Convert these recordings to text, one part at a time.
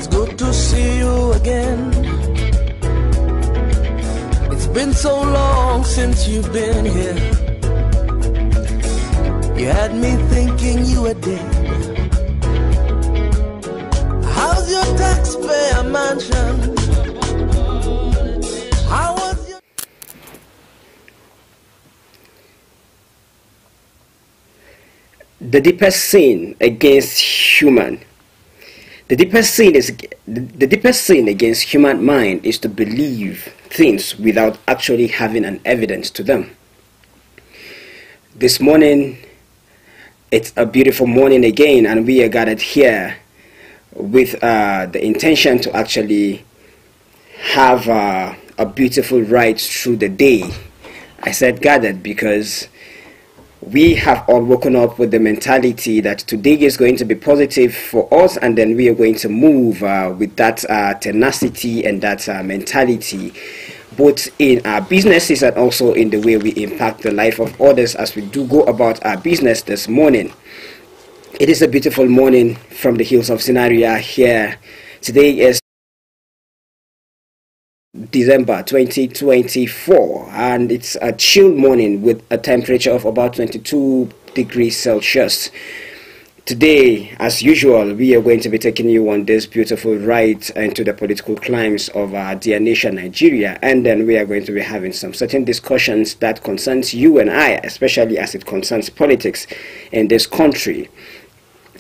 It's good to see you again. It's been so long since you've been here. You had me thinking you were dead. How's your taxpayer mansion? How was your... The deepest sin against human. The deepest sin against human mind is to believe things without actually having an evidence to them. This morning, it's a beautiful morning again, and we are gathered here with the intention to actually have a beautiful ride through the day. I said gathered because we have all woken up with the mentality that today is going to be positive for us, and then we are going to move with that tenacity and that mentality, both in our businesses and also in the way we impact the life of others as we do go about our business this morning. It is a beautiful morning from the hills of Scenario here. Today is December 2024, and it's a chill morning with a temperature of about 22 degrees Celsius. Today, as usual, we are going to be taking you on this beautiful ride into the political climes of our dear nation, Nigeria, and then we are going to be having some certain discussions that concerns you and I, especially as it concerns politics in this country.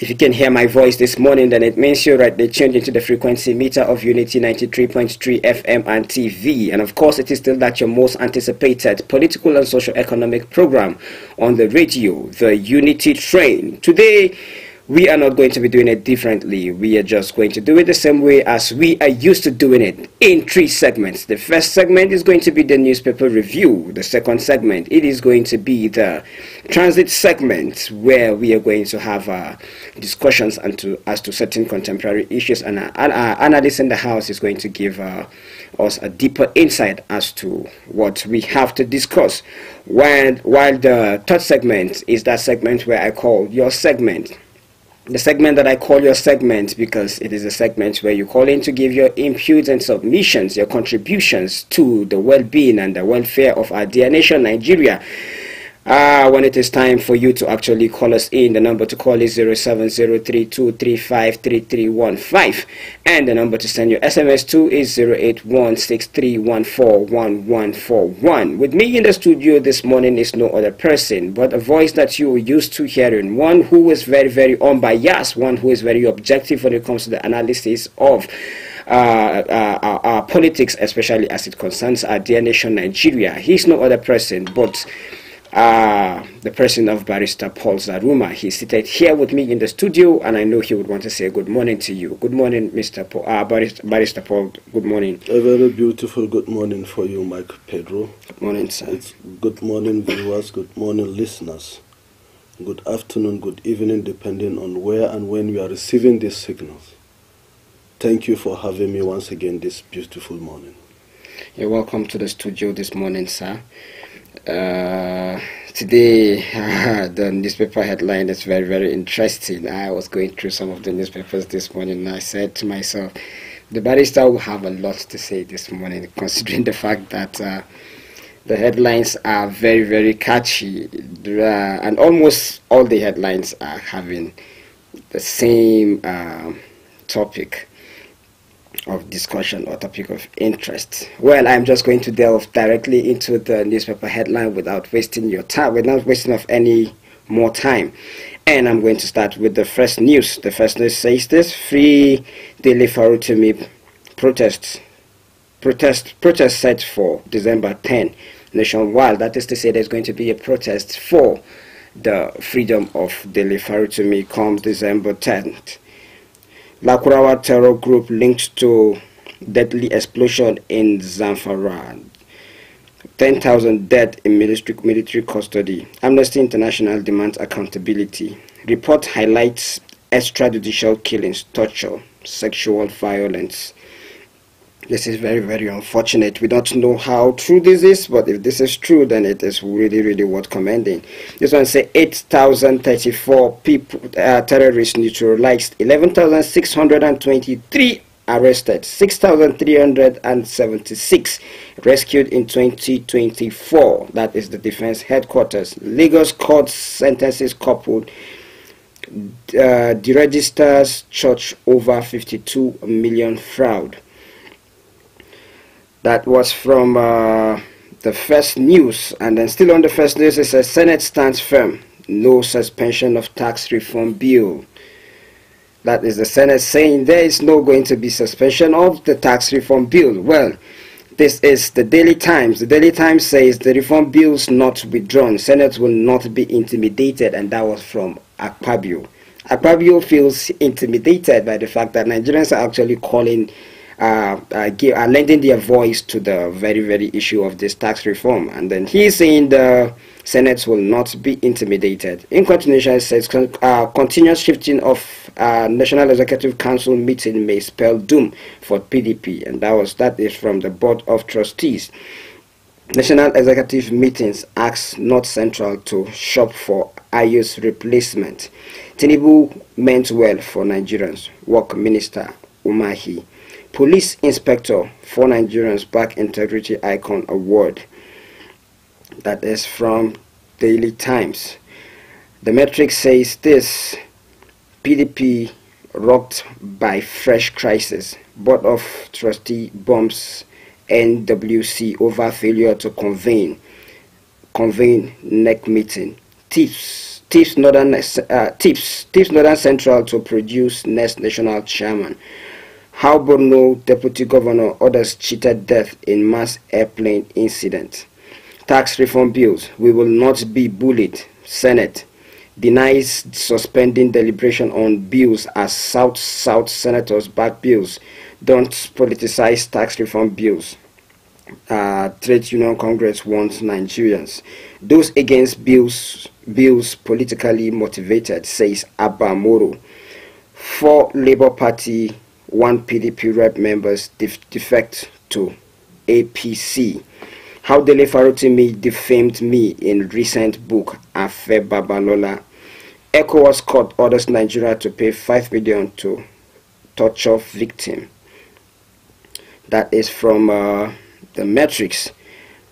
If you can hear my voice this morning, then it means you're right. They tuned into the frequency meter of Unity 93.3 FM and TV. And of course, it is still that your most anticipated political and socio-economic program on the radio, the Unity Train. Today, we are not going to be doing it differently. We are just going to do it the same way as we are used to doing it in 3 segments. The first segment is going to be the newspaper review. The second segment, it is going to be the transit segment, where we are going to have discussions as to certain contemporary issues, and our analyst in the house is going to give us a deeper insight as to what we have to discuss. While the third segment is that segment where I call your segment. The segment that I call your segment because it is a segment where you call in to give your inputs and submissions, your contributions to the well-being and the welfare of our dear nation, Nigeria. When it is time for you to actually call us in, the number to call is 07032353315, and the number to send your SMS to is 08163141141. With me in the studio this morning is no other person but a voice that you are used to hearing, one who is very, very unbiased, one who is very objective when it comes to the analysis of our politics, especially as it concerns our dear nation, Nigeria. He's no other person but the person of Barrister Paul Zaruma. He's seated here with me in the studio, and I know he would want to say good morning to you. Good morning, Mr. Paul, Barrister Paul. Good morning. A very beautiful good morning for you, Mike Pedro. Good morning, sir. It's good morning, viewers. Good morning, listeners. Good afternoon, good evening, depending on where and when you are receiving these signals. Thank you for having me once again this beautiful morning. You're welcome to the studio this morning, sir. Today, the newspaper headline is very, very interesting. I was going through some of the newspapers this morning, and I said to myself, the barrister will have a lot to say this morning, considering the fact that the headlines are very, very catchy, and almost all the headlines are having the same topic of discussion or topic of interest. Well, I'm just going to delve directly into the newspaper headline without wasting your time, without wasting of any more time. And I'm going to start with the first news. The first news says this: Free Dele Farutimi protest set for December 10 nationwide. That is to say, there's going to be a protest for the freedom of Dele Farutimi come December 10th. Lakurawa terror group linked to deadly explosion in Zamfara. 10,000 dead in military custody. Amnesty International demands accountability. Report highlights extrajudicial killings, torture, sexual violence. This is very, very unfortunate. We don't know how true this is, but if this is true, then it is really, really worth commending. This one says 8,034 people, terrorists neutralized, 11,623 arrested, 6,376 rescued in 2024. That is the defense headquarters. Lagos court sentences coupled deregisters church over 52 million fraud. That was from the first news. And then still on the first news, it says Senate stands firm, no suspension of tax reform bill. That is the Senate saying there is no going to be suspension of the tax reform bill. Well, this is the Daily Times. The Daily Times says the reform bills not withdrawn. Senate will not be intimidated, and that was from Akpabio. Akpabio feels intimidated by the fact that Nigerians are actually calling, are lending their voice to the very issue of this tax reform. And then he's saying the Senate will not be intimidated. In continuation, it says continuous shifting of National Executive Council meeting may spell doom for PDP, and that is from the Board of Trustees. National Executive meetings ask North Central to shop for Ayo's replacement. Tinubu meant well for Nigerians. Work Minister Umahi. Police Inspector, 4 Nigerians back Integrity Icon Award. That is from Daily Times. The Metric says this: PDP rocked by fresh crisis. Board of Trustee bombs NWC over failure to convene NEC meeting. Tips Northern Central to produce next national chairman. How Borno Deputy Governor orders cheated death in mass airplane incident. Tax reform bills. We will not be bullied. Senate denies suspending deliberation on bills as South senators back bills. Don't politicize tax reform bills. Trade Union Congress warns Nigerians. Those against bills politically motivated, says Abba Moro. 4 Labour Party, 1 PDP rep members defect to APC. How Dele Farotimi defamed me in recent book, Afe Babalola. ECOWAS court orders Nigeria to pay 5 million to torture victim. That is from the Metrics.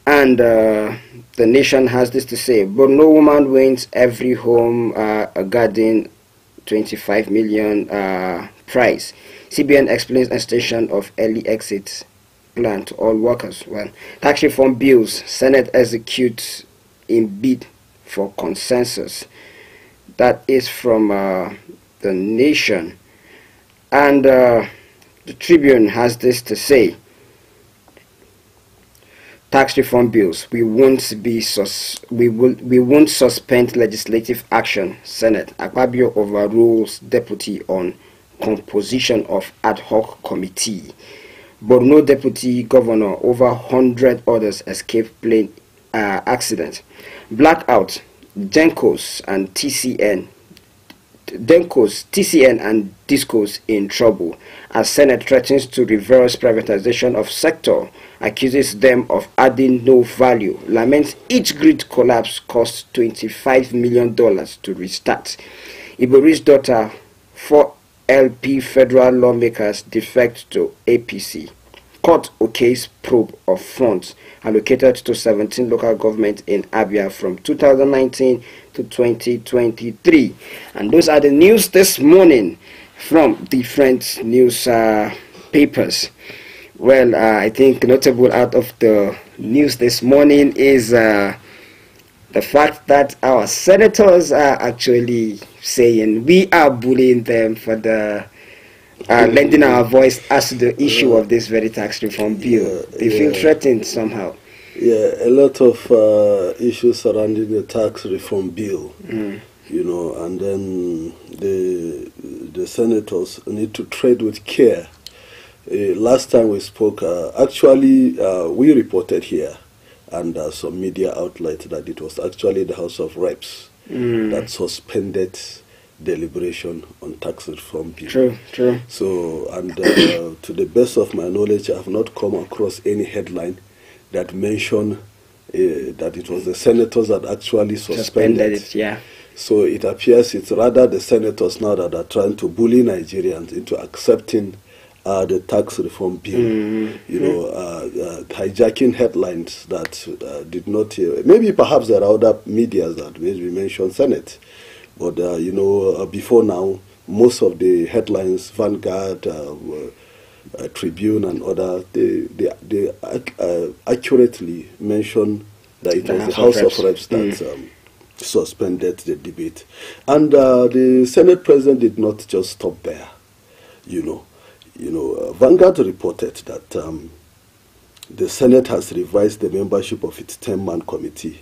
And the Nation has this to say: Borno woman wins every home a garden 25 million prize. CBN explains extension of early exit plan to all workers. Well, tax reform bills, Senate executes in bid for consensus. That is from the Nation. And the Tribune has this to say: tax reform bills, we won't suspend legislative action. Senate. Akpabio overrules deputy on composition of ad hoc committee. Borno Deputy Governor, over 100 others escape plane accident. Blackout. Dencos and TCN and Discos in trouble as Senate threatens to reverse privatization of sector, accuses them of adding no value, laments each grid collapse costs $25 million to restart. Ibori's daughter, 4 LP federal lawmakers defect to APC. Court okays probe of funds allocated to 17 local governments in Abia from 2019 to 2023. And those are the news this morning from different news papers. Well, I think notable out of the news this morning is the fact that our senators are actually saying we are bullying them for the lending our voice as to the issue of this very tax reform bill. They feel threatened somehow. Yeah, a lot of issues surrounding the tax reform bill, you know, and then the senators need to tread with care. Last time we spoke, actually we reported here and some media outlets that it was actually the House of Reps that suspended deliberation on tax reform bill. True. So, and to the best of my knowledge, I have not come across any headline that mentioned that it was the senators that actually suspended it. Yeah. So it appears it's rather the senators now that are trying to bully Nigerians into accepting the tax reform bill. You know, hijacking headlines that did not. Maybe perhaps there are other media that maybe mentioned Senate, but you know, before now, most of the headlines, Vanguard, Tribune, and other, they accurately mention that it was the House of Reps that suspended the debate, and the Senate President did not just stop there. You know, Vanguard reported that the Senate has revised the membership of its 10-man committee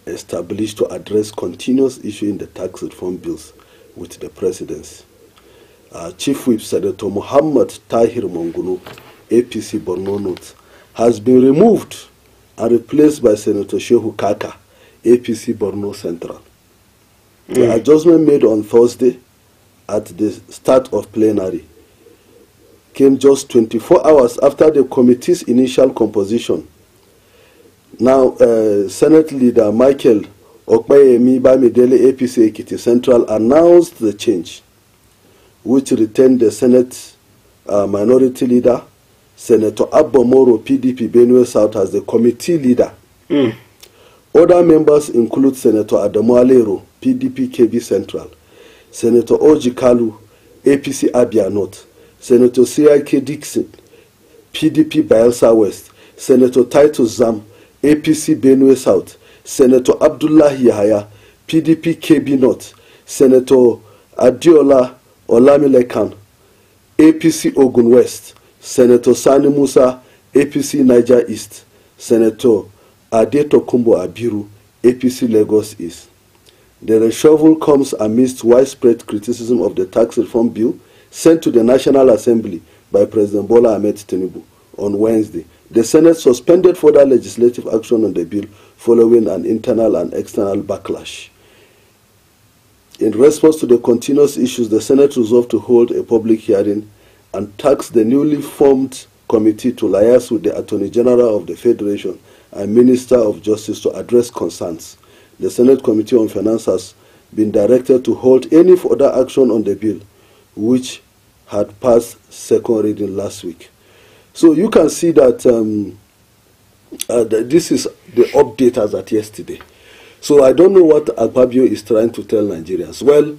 established to address continuous issues in the tax reform bills with the presidency. Chief Whip Senator Muhammad Tahir Mongunu, APC Borno North, has been removed and replaced by Senator Shehu Kaka, APC Borno Central. The adjustment made on Thursday at the start of plenary came just 24 hours after the committee's initial composition. Now, Senate Leader Michael Okpeyemi Bamidele, APC Ekiti Central, announced the change, which retained the Senate Minority Leader, Senator Abbo Moro, PDP Benue South, as the committee leader. Other members include Senator Adamu Alero, PDP KB Central, Senator Oji Kalu, APC Abia North, Senator C.I.K. Dixon, PDP Bayelsa West, Senator Titus Zam, APC Benue South, Senator Abdullah Yahaya, PDP KB North, Senator Adiola Olamilekan, APC Ogun West, Senator Sani Musa, APC Niger East, Senator Adetokunbo Abiru, APC Lagos East. The reshuffle comes amidst widespread criticism of the tax reform bill sent to the National Assembly by President Bola Ahmed Tinubu on Wednesday. The Senate suspended further legislative action on the bill following an internal and external backlash. In response to the continuous issues, the Senate resolved to hold a public hearing and tasked the newly formed committee to liaise with the Attorney General of the Federation and Minister of Justice to address concerns. The Senate Committee on Finance has been directed to hold any further action on the bill, which had passed second reading last week. So you can see that this is the update as at yesterday. So I don't know what Akpabio is trying to tell Nigerians. Well,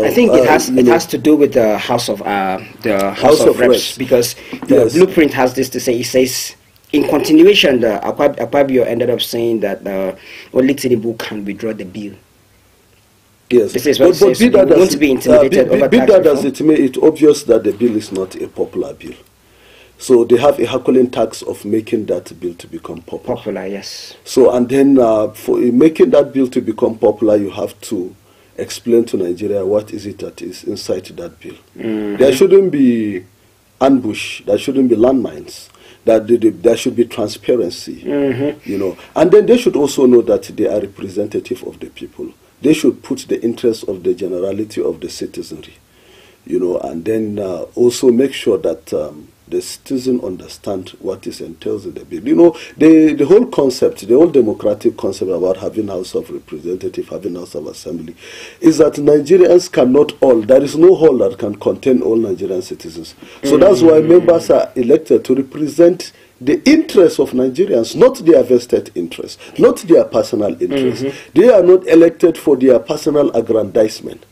I think it has to do with the House of Reps, because the blueprint has this to say. It says, in continuation, Akpabio ended up saying that only Tinubu can withdraw the bill. Yes, this is what it says. Want to be intimidated over tax reform. It made it obvious that the bill is not a popular bill. So they have a Herculean task of making that bill to become popular. Popular, yes. So, and then for making that bill to become popular, you have to explain to Nigeria what is it that is inside that bill. There shouldn't be ambush. There shouldn't be landmines. There should be transparency. You know, and then they should also know that they are representative of the people. They should put the interests of the generality of the citizenry. You know, and then also make sure that the citizen understand what is entails in the bill. You know, the whole concept, the whole democratic concept about having House of Representatives, having House of Assembly, is that Nigerians cannot all, there is no hall that can contain all Nigerian citizens. So that's why members are elected to represent the interests of Nigerians, not their vested interests, not their personal interests. They are not elected for their personal aggrandizement.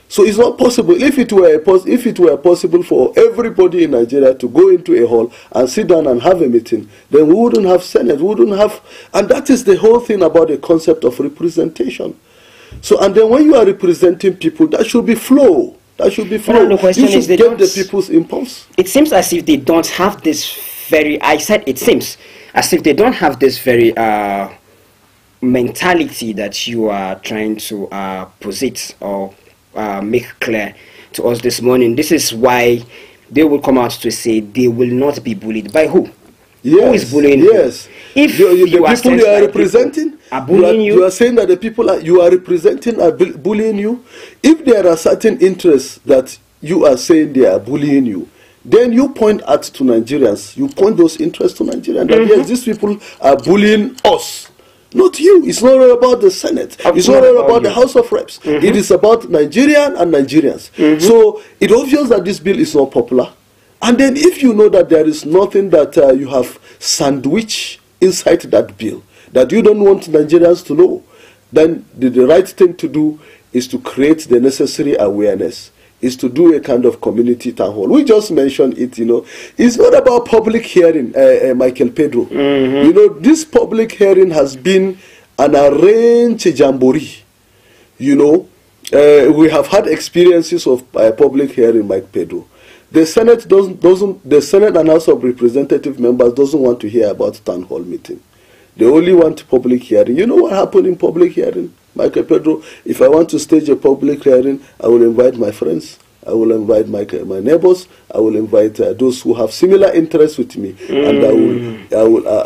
So it's not possible. If it were possible for everybody in Nigeria to go into a hall and sit down and have a meeting, then we wouldn't have Senate, we wouldn't have, and that is the whole thing about the concept of representation. So, and then when you are representing people, that should be flow. That should be flow. The question you should is get the people's impulse. It seems as if they don't have this very, I said it seems as if they don't have this very mentality that you are trying to posit or make clear to us this morning. This is why they will come out to say they will not be bullied. By who? Yes, who is bullying yes. you? If the you are people you are representing are bullying you are saying that the people you are representing are bullying you. If there are certain interests that you are saying they are bullying you, then you point out to Nigerians, you point those interests to Nigerians, that yes, these people are bullying us. Not you. It's not all about the Senate. It's not all about the House of Reps. It is about Nigerian and Nigerians. So it's obvious that this bill is not popular. And then if you know that there is nothing that you have sandwiched inside that bill, that you don't want Nigerians to know, then the right thing to do is to create the necessary awareness, is to do a kind of community town hall. We just mentioned it, It's not about public hearing, Michael Pedro. This public hearing has been an arranged jamboree. We have had experiences of public hearing, Mike Pedro. The Senate the Senate and House of Representative members doesn't want to hear about town hall meeting. They only want public hearing. You know what happened in public hearing, Michael Pedro? If I want to stage a public hearing, I will invite my friends. I will invite my neighbors. I will invite those who have similar interests with me, and I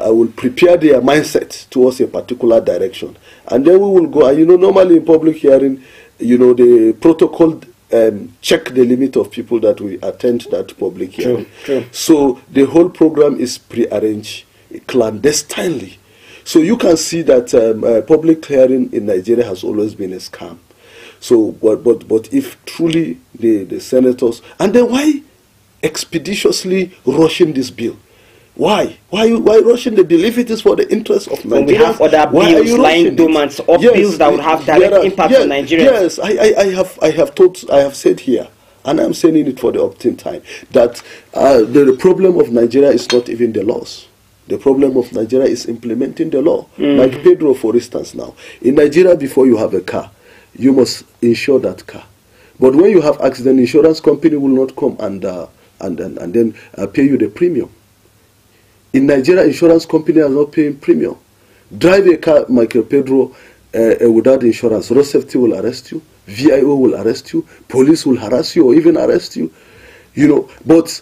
will prepare their mindset towards a particular direction. And then we will go. And normally in public hearing, the protocol check the limit of people that we attend that public hearing. True. So the whole program is pre-arranged clandestinely. So you can see that public hearing in Nigeria has always been a scam. So, but if truly the senators, and then why expeditiously rushing this bill? Why rushing the bill if it is for the interest of Nigeria? We have other bills lying dormant, or bills that would have direct impact on Nigeria. Yes, I have said here, and I'm saying it for the opting time, that the problem of Nigeria is not even the laws. The problem of Nigeria is implementing the law. Like Pedro, for instance, now in Nigeria, before you have a car, you must insure that car. But when you have accident, insurance company will not come and then pay you the premium. In Nigeria, insurance company are not paying premium. Drive a car, Michael Pedro, without insurance, road safety will arrest you, VIO will arrest you, police will harass you or even arrest you. But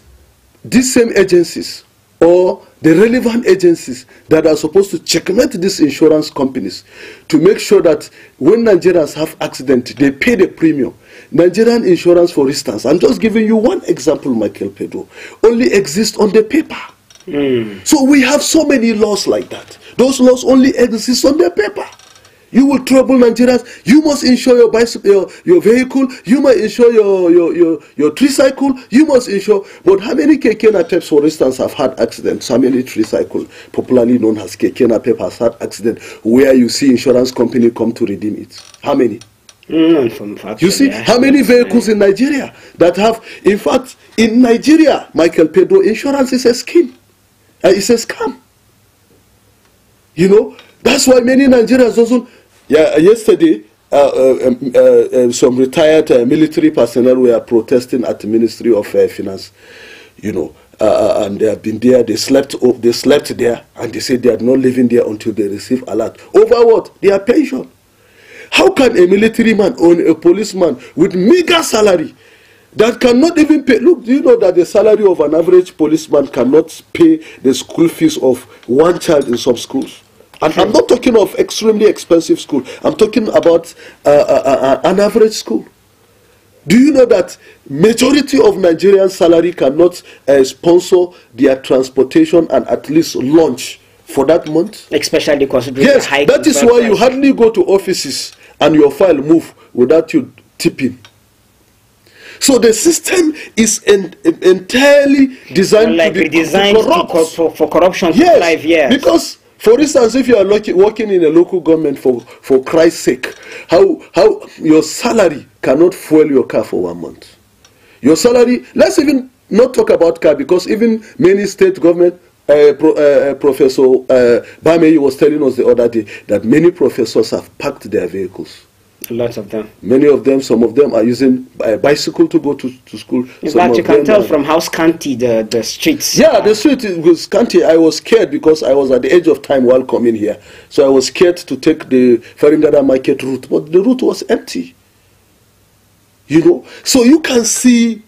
these same agencies or the relevant agencies that are supposed to checkmate these insurance companies to make sure that when Nigerians have accident, they pay the premium. Nigerian insurance, for instance, I'm just giving you one example, Michael Pedro, only exists on the paper. So we have so many laws like that. Those laws only exist on the paper. You will trouble Nigerians. You must insure your bicycle, your vehicle. You must insure your tricycle. You must insure. But how many keke napep, for instance, have had accidents? How many tricycle, popularly known as keke napep, has had accident where you see insurance company come to redeem it? How many? You see, how many vehicles in Nigeria that have? In fact, in Nigeria, Michael Pedro, insurance is a scheme. It's a scam. That's why many Nigerians also. Yesterday, some retired military personnel were protesting at the Ministry of Finance, and they have been there. They slept there, and they said they are not living there until they receive alert. Over what? Their pension. How can a military man or a policeman with meager salary that cannot even pay? Look, do you know that the salary of an average policeman cannot pay the school fees of one child in some schools? And I'm not talking of extremely expensive school. I'm talking about an average school. Do you know that majority of Nigerian salary cannot sponsor their transportation and at least lunch for that month? Especially considering yes, the high that is why you hardly go to offices and your file move without you tipping. So the system is entirely designed to be corrupt. For corruption to yes, yes. Because, for instance, if you are working in a local government for Christ's sake, how your salary cannot fuel your car for 1 month. Your salary, let's even not talk about car, because even many state government, Professor Bameyi was telling us the other day that many professors have parked their vehicles. Lots of them. Many of them, some of them are using a bicycle to go to school. In fact, you can tell from how scanty the streets. Yeah, the street was scanty. I was scared because I was at the edge of time while coming here. So I was scared to take the Faringada Market route, but the route was empty. So you can see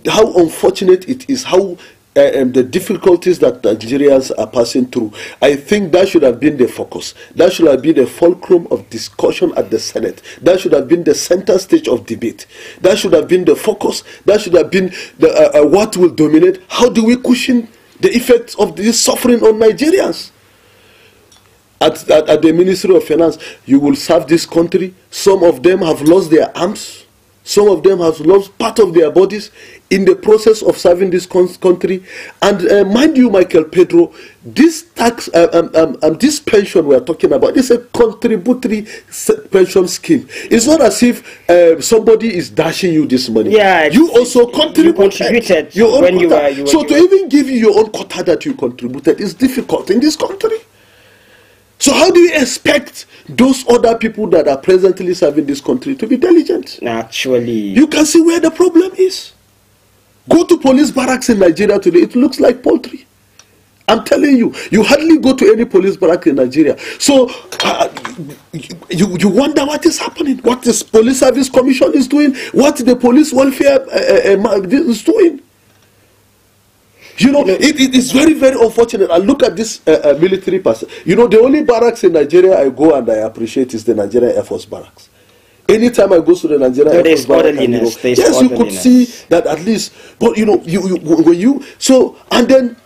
how unfortunate it is, how the difficulties that Nigerians are passing through. I think that should have been the focus. That should have been the fulcrum of discussion at the Senate. That should have been the center stage of debate. That should have been the focus. That should have been the what will dominate. How do we cushion the effects of this suffering on Nigerians? At the Ministry of Finance, you will serve this country. Some of them have lost their arms. Some of them have lost part of their bodies in the process of serving this country. And mind you, Michael Pedro, this tax, this pension we are talking about is a contributory pension scheme. It's not as if somebody is dashing you this money. Yeah, you also contributed your own when quota. you were. So to even give you your own quota that you contributed is difficult in this country. So how do you expect those other people that are presently serving this country to be diligent? Actually, you can see where the problem is. Go to police barracks in Nigeria today, it looks like poultry. I'm telling you, you hardly go to any police barrack in Nigeria. So you wonder what is happening, what this police service commission is doing, what the police welfare is doing. You know, it is very, very unfortunate. And look at this military person. You know, the only barracks in Nigeria I go and I appreciate is the Nigerian Air Force barracks. Anytime I go to the Nigerian Air Force barracks, yes, you could see that at least. But you know, and then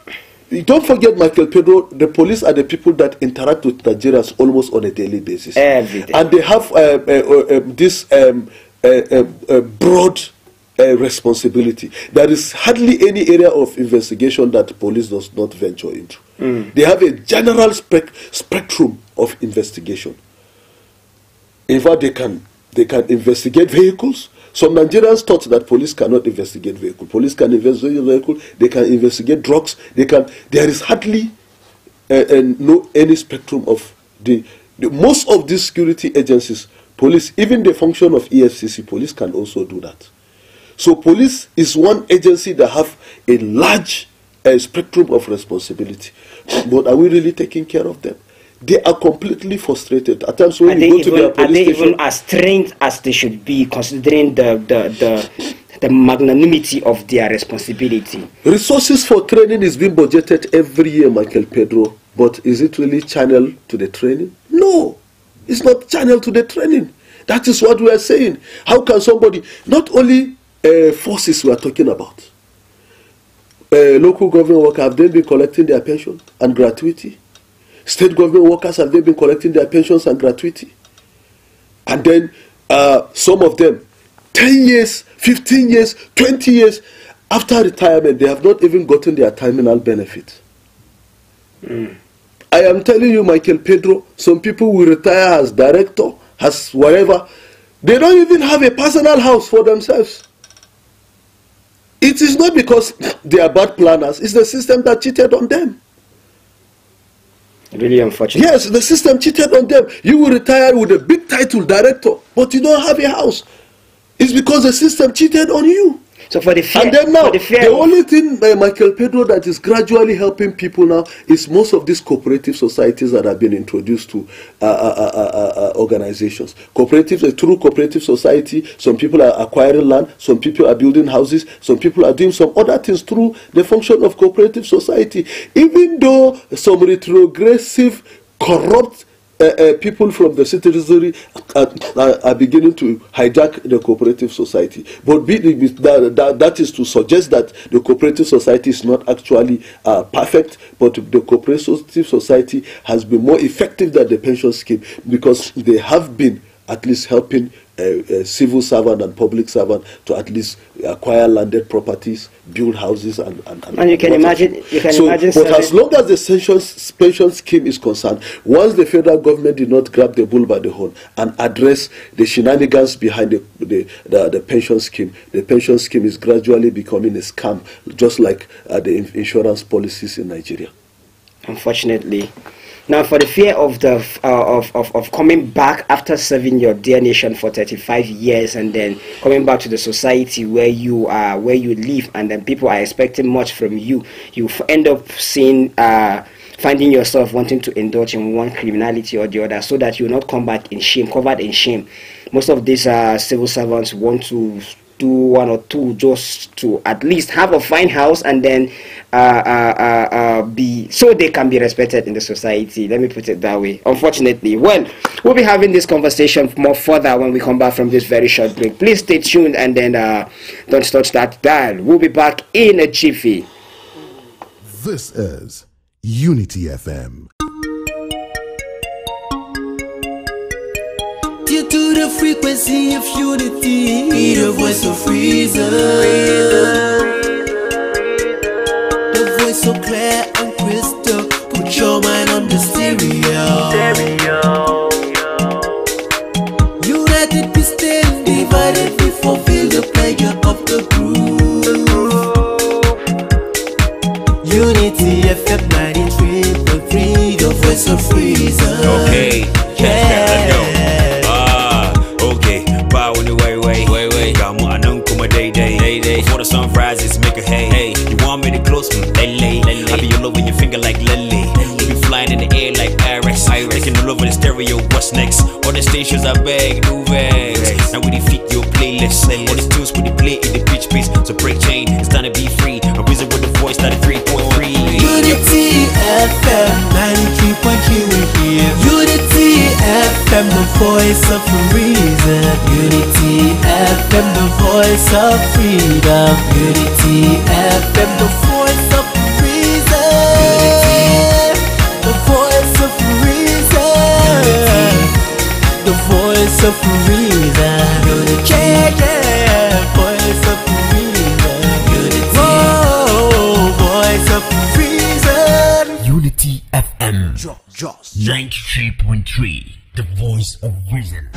don't forget, Michael Pedro, the police are the people that interact with Nigerians almost on a daily basis. Every day. And they have this broad responsibility. There is hardly any area of investigation that police does not venture into. They have a general spectrum of investigation. In fact, they can investigate vehicles. Some Nigerians thought that police cannot investigate vehicles. Police can investigate vehicles. They can investigate drugs. There is hardly any spectrum of the most of these security agencies. Police, even the function of EFCC, police can also do that. So police is one agency that have a large spectrum of responsibility. But are we really taking care of them? They are completely frustrated. At times when you go to their police station, even as trained as they should be, considering the magnanimity of their responsibility? Resources for training is being budgeted every year, Michael Pedro. But is it really channeled to the training? No, it's not channeled to the training. That is what we are saying. How can somebody, not only forces we are talking about, local government workers, have they been collecting their pension and gratuity? State government workers, have they been collecting their pensions and gratuity? And then some of them, 10 years, 15 years, 20 years after retirement, they have not even gotten their terminal benefit. I am telling you, Michael Pedro, some people will retire as director, as whatever. They don't even have a personal house for themselves. It is not because they are bad planners. It's the system that cheated on them. Really unfortunate. Yes, the system cheated on them. You will retire with a big title, director, but you don't have a house. It's because the system cheated on you. So for the fear, and then now, the only thing, Michael Pedro, that is gradually helping people now is most of these cooperative societies that have been introduced to organizations. Cooperatives, a true cooperative society, some people are acquiring land, some people are building houses, some people are doing some other things through the function of cooperative society. Even though some retrogressive, corrupt people from the citizenry are beginning to hijack the cooperative society. But that is to suggest that the cooperative society is not actually perfect, but the cooperative society has been more effective than the pension scheme because they have been at least helping civil servant and public servant to at least acquire landed properties, build houses, and you can imagine. But as long as the pension scheme is concerned, once the federal government did not grab the bull by the horn and address the shenanigans behind the pension scheme is gradually becoming a scam, just like the insurance policies in Nigeria. Unfortunately. Now, for the fear of of coming back after serving your dear nation for 35 years and then coming back to the society where you are, where you live, and then people are expecting much from you, you end up finding yourself wanting to indulge in one criminality or the other, so that you will not come back in shame, covered in shame. Most of these civil servants want to do one or two just to at least have a fine house and then be so they can be respected in the society. Let me put it that way. Unfortunately, well, we'll be having this conversation more further when we come back from this very short break. Please stay tuned and then don't touch that dial. We'll be back in a jiffy. This is Unity FM. to the frequency of unity, the voice of reason, the voice so clear and crystal. Put your mind on the stereo. United we stand, divided we fulfill the pleasure of the groove. Unity FM 93.3, the voice of reason. Okay, let's go. Okay, bow in the way. Gamu anankuma day. Before the sun rises, make a hey. You want me to close me? Lele. I be all over your finger like Lele. We be flying in the air like Iris. Taking all over the stereo. What's next? All the stations I beg, new vex. Now we defeat your playlist. All the tunes we play in the pitch piece. So break chain, it's time to be free. I'm reason with the voice, 93.3. Unity FM 93.3, we're here. Unity FM, the voice of reason. Unity FM, the voice of freedom. Unity FM, the voice of reason. The voice of reason. The voice of reason. Unity, voice of reason. Unity, voice of reason. Unity FM 93.3, the voice of reason.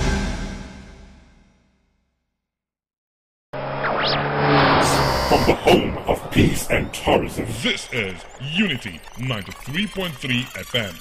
From the home of peace and tourism, this is Unity 93.3 FM.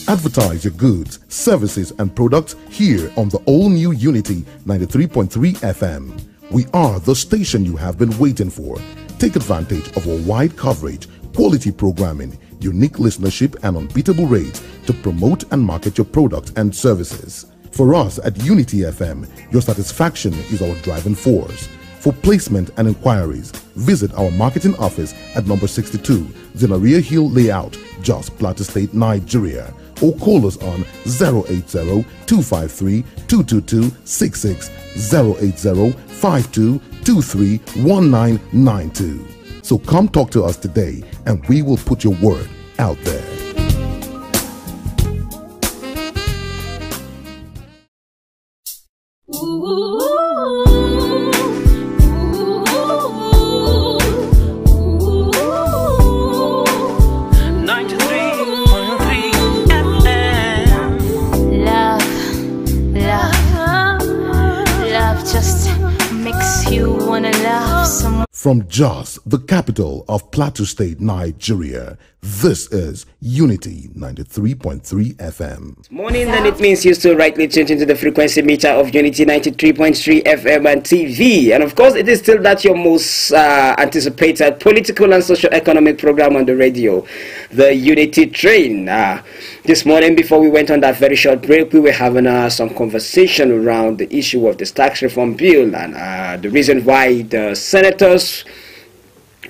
Advertise your goods, services, and products here on the all-new Unity 93.3 FM. We are the station you have been waiting for. Take advantage of our wide coverage, quality programming, unique listenership, and unbeatable rates to promote and market your products and services. For us at Unity FM, your satisfaction is our driving force. For placement and inquiries, visit our marketing office at number 62, Zenaria Hill Layout, Jos Plateau State, Nigeria, or call us on 080-253-22266, 080-5223-1992. So come talk to us today and we will put your word out there. From Jos, the capital of Plateau State, Nigeria, this is Unity 93.3 FM. Morning, then it means you're still rightly tuned into the frequency meter of Unity 93.3 FM and TV. And of course, it is still that your most anticipated political and socio-economic program on the radio, the Unity Train. This morning, before we went on that very short break, we were having some conversation around the issue of the tax reform bill and the reason why the senators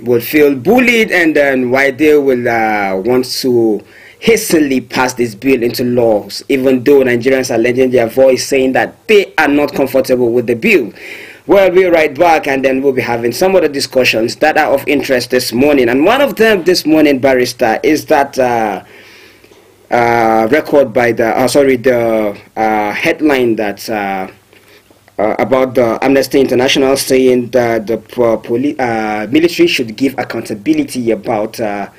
will feel bullied and then why they will want to hastily pass this bill into laws, even though Nigerians are lending their voice saying that they are not comfortable with the bill. Well, we'll right back and then we'll be having some other discussions that are of interest this morning. And one of them this morning, Barrister, is that record by the headline that about the Amnesty International saying that the military should give accountability about the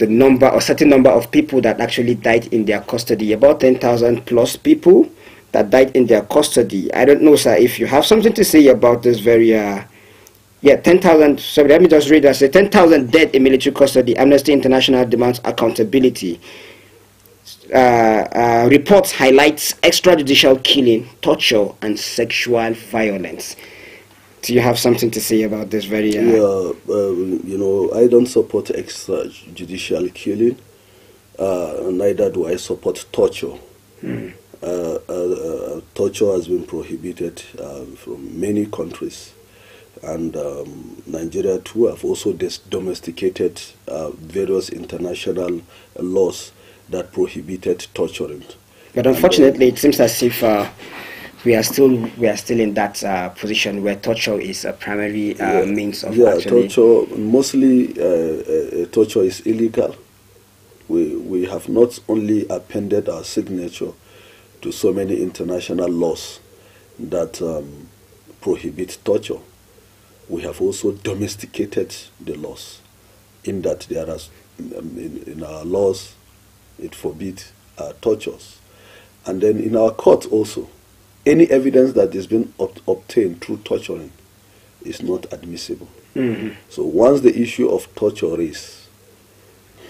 number or certain number of people that actually died in their custody, about 10,000 plus people that died in their custody. I don't know, sir, if you have something to say about this very 10,000, sorry, let me just read that. Say 10,000 dead in military custody. Amnesty International demands accountability. Reports highlights extrajudicial killing, torture, and sexual violence. Do you have something to say about this very? I don't support extrajudicial killing. Neither do I support torture. Torture has been prohibited from many countries, and Nigeria too have also domesticated various international laws that prohibited torturing. But unfortunately, it seems as if we are still in that position where torture is a primary means of actually. Torture mostly torture is illegal. we have not only appended our signature to so many international laws that prohibit torture, we have also domesticated the laws, in that there are, in our laws, it forbids tortures. And then in our court also, any evidence that has been obtained through torturing is not admissible. So once the issue of torture is,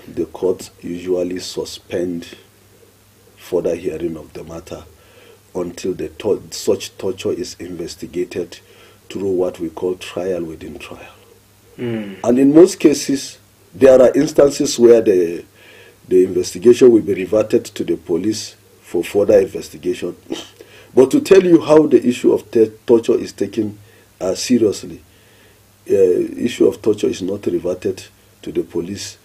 the court usually suspend further hearing of the matter until such torture is investigated through what we call trial within trial. And in most cases, there are instances where the investigation will be reverted to the police for further investigation. But to tell you how the issue of torture is taken seriously, issue of torture is not reverted to the police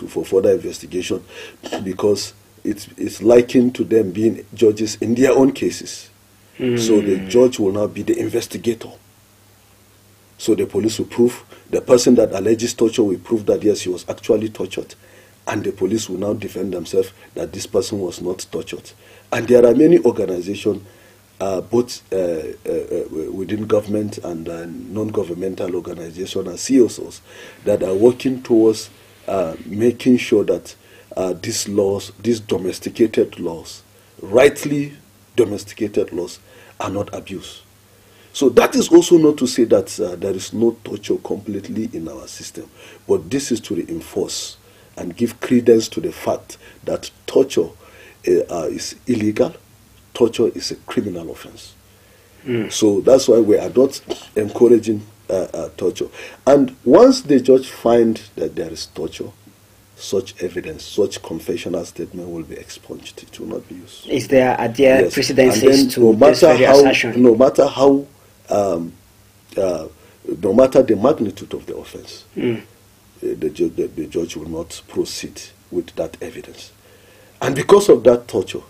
for further investigation, because it's likened to them being judges in their own cases. So the judge will now be the investigator. So the police will prove, the person that alleges torture will prove that yes, he was actually tortured, and the police will now defend themselves that this person was not tortured. And there are many organizations, both within government and non-governmental organizations and CSOs, that are working towards making sure that these laws, these domesticated laws, rightly domesticated laws, are not abused. So that is also not to say that there is no torture completely in our system, but this is to reinforce and give credence to the fact that torture is illegal, torture is a criminal offense. So that's why we are not encouraging torture. And once the judge finds that there is torture, such evidence, such confessional statement will be expunged. It will not be used. Are there Yes. precedences to no this matter very how, assertion? no matter how, no matter the magnitude of the offense, the judge will not proceed with that evidence. And because of that torture,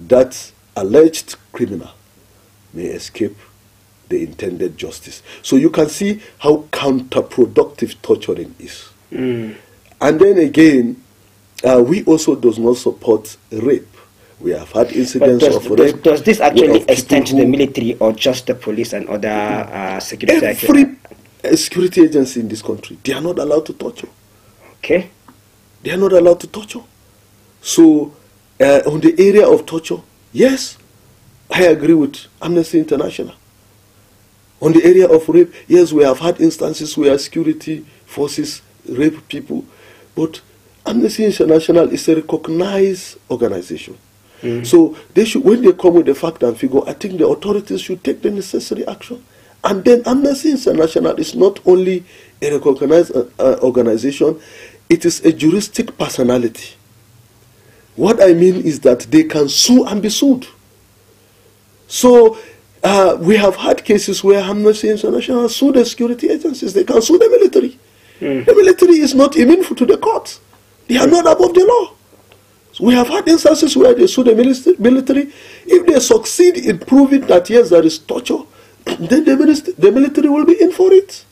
that alleged criminal may escape the intended justice. So you can see how counterproductive torturing is. And then again, we also does not support rape. We have had incidents of rape. Does this actually of extend to people the military or just the police and other security? Every security agency in this country, they are not allowed to torture. Okay. They are not allowed to torture. So, on the area of torture, yes, I agree with Amnesty International. On the area of rape, yes, we have had instances where security forces rape people, but Amnesty International is a recognized organization. So they should, when they come with the fact and figure, I think the authorities should take the necessary action. And then Amnesty International is not only a recognized organization, it is a juristic personality. What I mean is that they can sue and be sued. So we have had cases where Amnesty International sued the security agencies. They can sue the military. The military is not immune to the courts. They are not above the law. So we have had instances where they sue the military. If they succeed in proving that yes, there is torture, then the military will be in for it.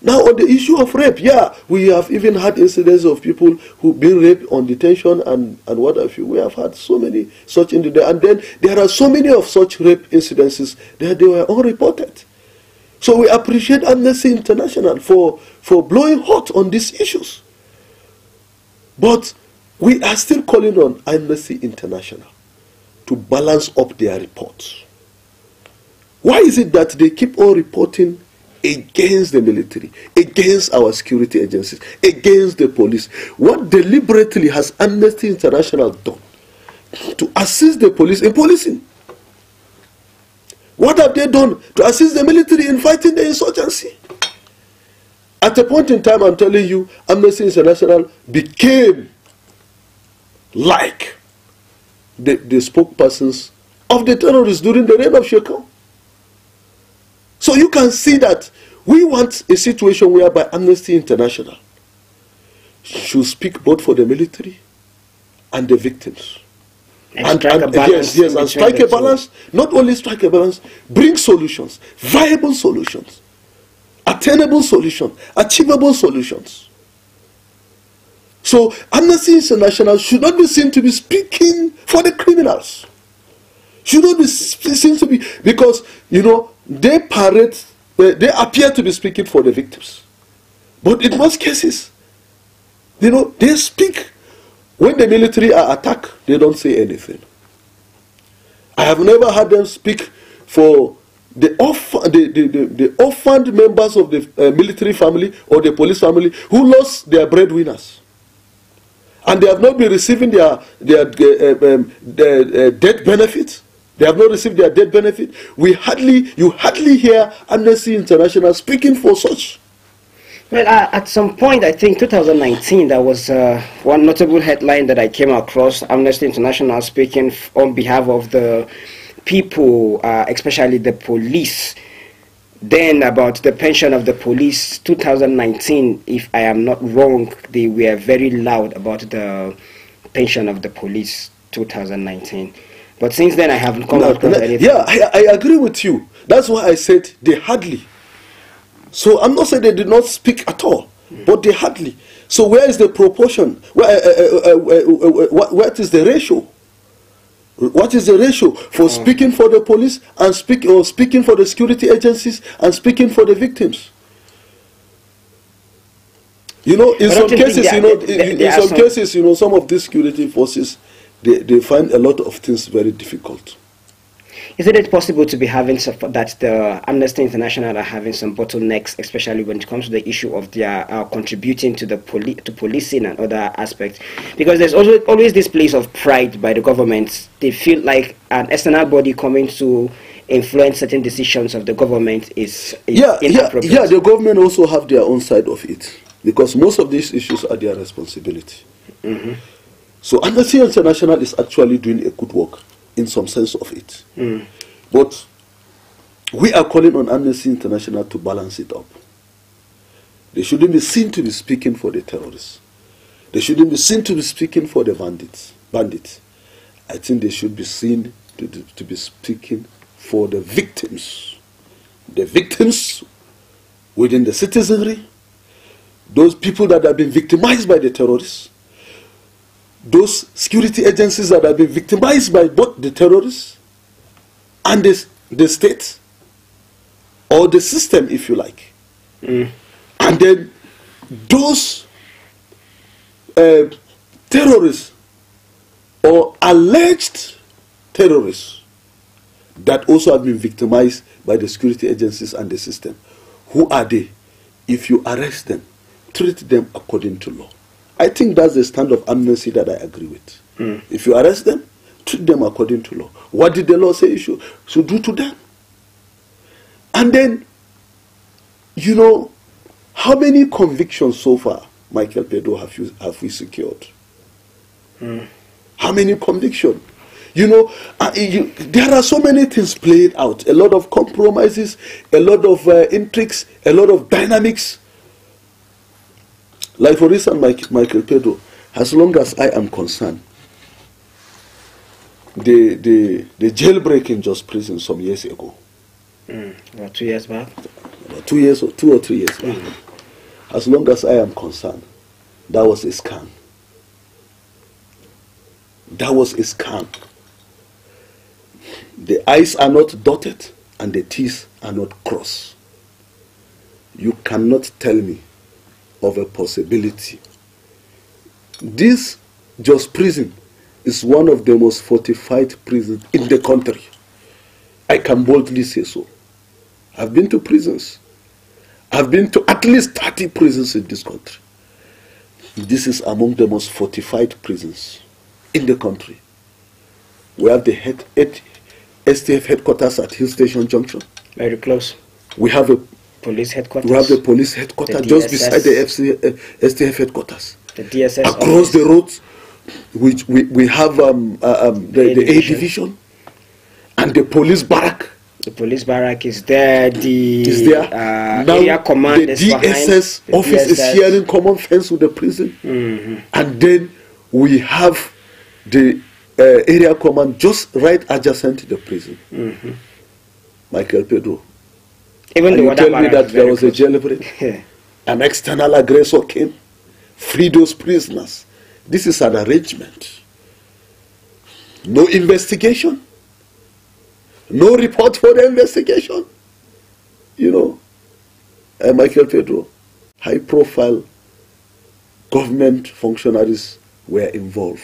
Now on the issue of rape, yeah, we have even had incidents of people who've been raped on detention and what have you. We have had so many such incidents, and then there are so many of such rape incidences that they were unreported. So we appreciate Amnesty International for blowing hot on these issues. But we are still calling on Amnesty International to balance up their reports. Why is it that they keep on reporting against the military, against our security agencies, against the police? What deliberately has Amnesty International done to assist the police in policing? What have they done to assist the military in fighting the insurgency? At a point in time, I'm telling you, Amnesty International became like the spokespersons of the terrorists during the reign of Shekau. So you can see that we want a situation whereby Amnesty International should speak both for the military and the victims. And strike a balance. Not only strike a balance, bring solutions, viable solutions, attainable solutions, achievable solutions. So Amnesty International should not be seen to be speaking for the criminals. Should not be seen to be, because, you know, they appear to be speaking for the victims. But in most cases, you know, they speak. When the military are attacked, they don't say anything. I have never heard them speak for the orphaned members of the military family or the police family who lost their breadwinners, and they have not been receiving their death benefits. They have not received their death benefit. You hardly hear Amnesty International speaking for such. Well, at some point, I think 2019, there was one notable headline that I came across, Amnesty International speaking on behalf of the people, especially the police, then about the pension of the police. 2019, if I am not wrong, they were very loud about the pension of the police, 2019. But since then, I haven't come across anything. Yeah, I agree with you. That's why I said they hardly. So I'm not saying they did not speak at all, but they hardly. So where is the proportion? What is the ratio? What is the ratio for speaking for the police and speaking for the security agencies and speaking for the victims? You know, in some cases, you know, some of these security forces, they find a lot of things very difficult. Isn't it possible to be having that the Amnesty International are having some bottlenecks, especially when it comes to the issue of their contributing to the policing and other aspects? Because there's always this place of pride by the government. They feel like an external body coming to influence certain decisions of the government is inappropriate. Yeah, the government also have their own side of it, because most of these issues are their responsibility. Mm-hmm. So Amnesty International is actually doing a good work in some sense of it. But we are calling on Amnesty International to balance it up. They shouldn't be seen to be speaking for the terrorists. They shouldn't be seen to be speaking for the bandits. I think they should be seen to be speaking for the victims. The victims within the citizenry, those people that have been victimized by the terrorists, those security agencies that have been victimized by both the terrorists and the state, or the system, if you like. And then those terrorists or alleged terrorists that also have been victimized by the security agencies and the system. Who are they? If you arrest them, treat them according to law. I think that's the stand of Amnesty that I agree with. If you arrest them, treat them according to law. What did the law say you should do to them? And then, you know, how many convictions so far, Michael Pedro, have we secured? How many convictions? You know, there are so many things played out. A lot of compromises, a lot of intrigues, a lot of dynamics. Like for instance, Michael Pedro, as long as I am concerned, the jailbreak in Jos Prison some years ago. About 2 years back? About 2 or 3 years back. As long as I am concerned, that was a scam. That was a scam. The I's are not dotted and the T's are not crossed. You cannot tell me of a possibility. This Jos Prison is one of the most fortified prisons in the country. I can boldly say so. I've been to prisons. I've been to at least 30 prisons in this country. This is among the most fortified prisons in the country. We have the STF headquarters at Hill Station Junction. Very close. We have a police headquarters. We have the police headquarters just beside the STF headquarters. The DSS across the road, we have the A division and the police barrack. The police barrack is there. Now area command the is DSS behind. office is sharing common fence with the prison, and then we have the area command just right adjacent to the prison. Michael Pedro, even and you tell me that there was a jailbreak, an external aggressor came free those prisoners. This is an arrangement. No investigation. No report for the investigation. You know, Michael Pedro, high-profile government functionaries were involved.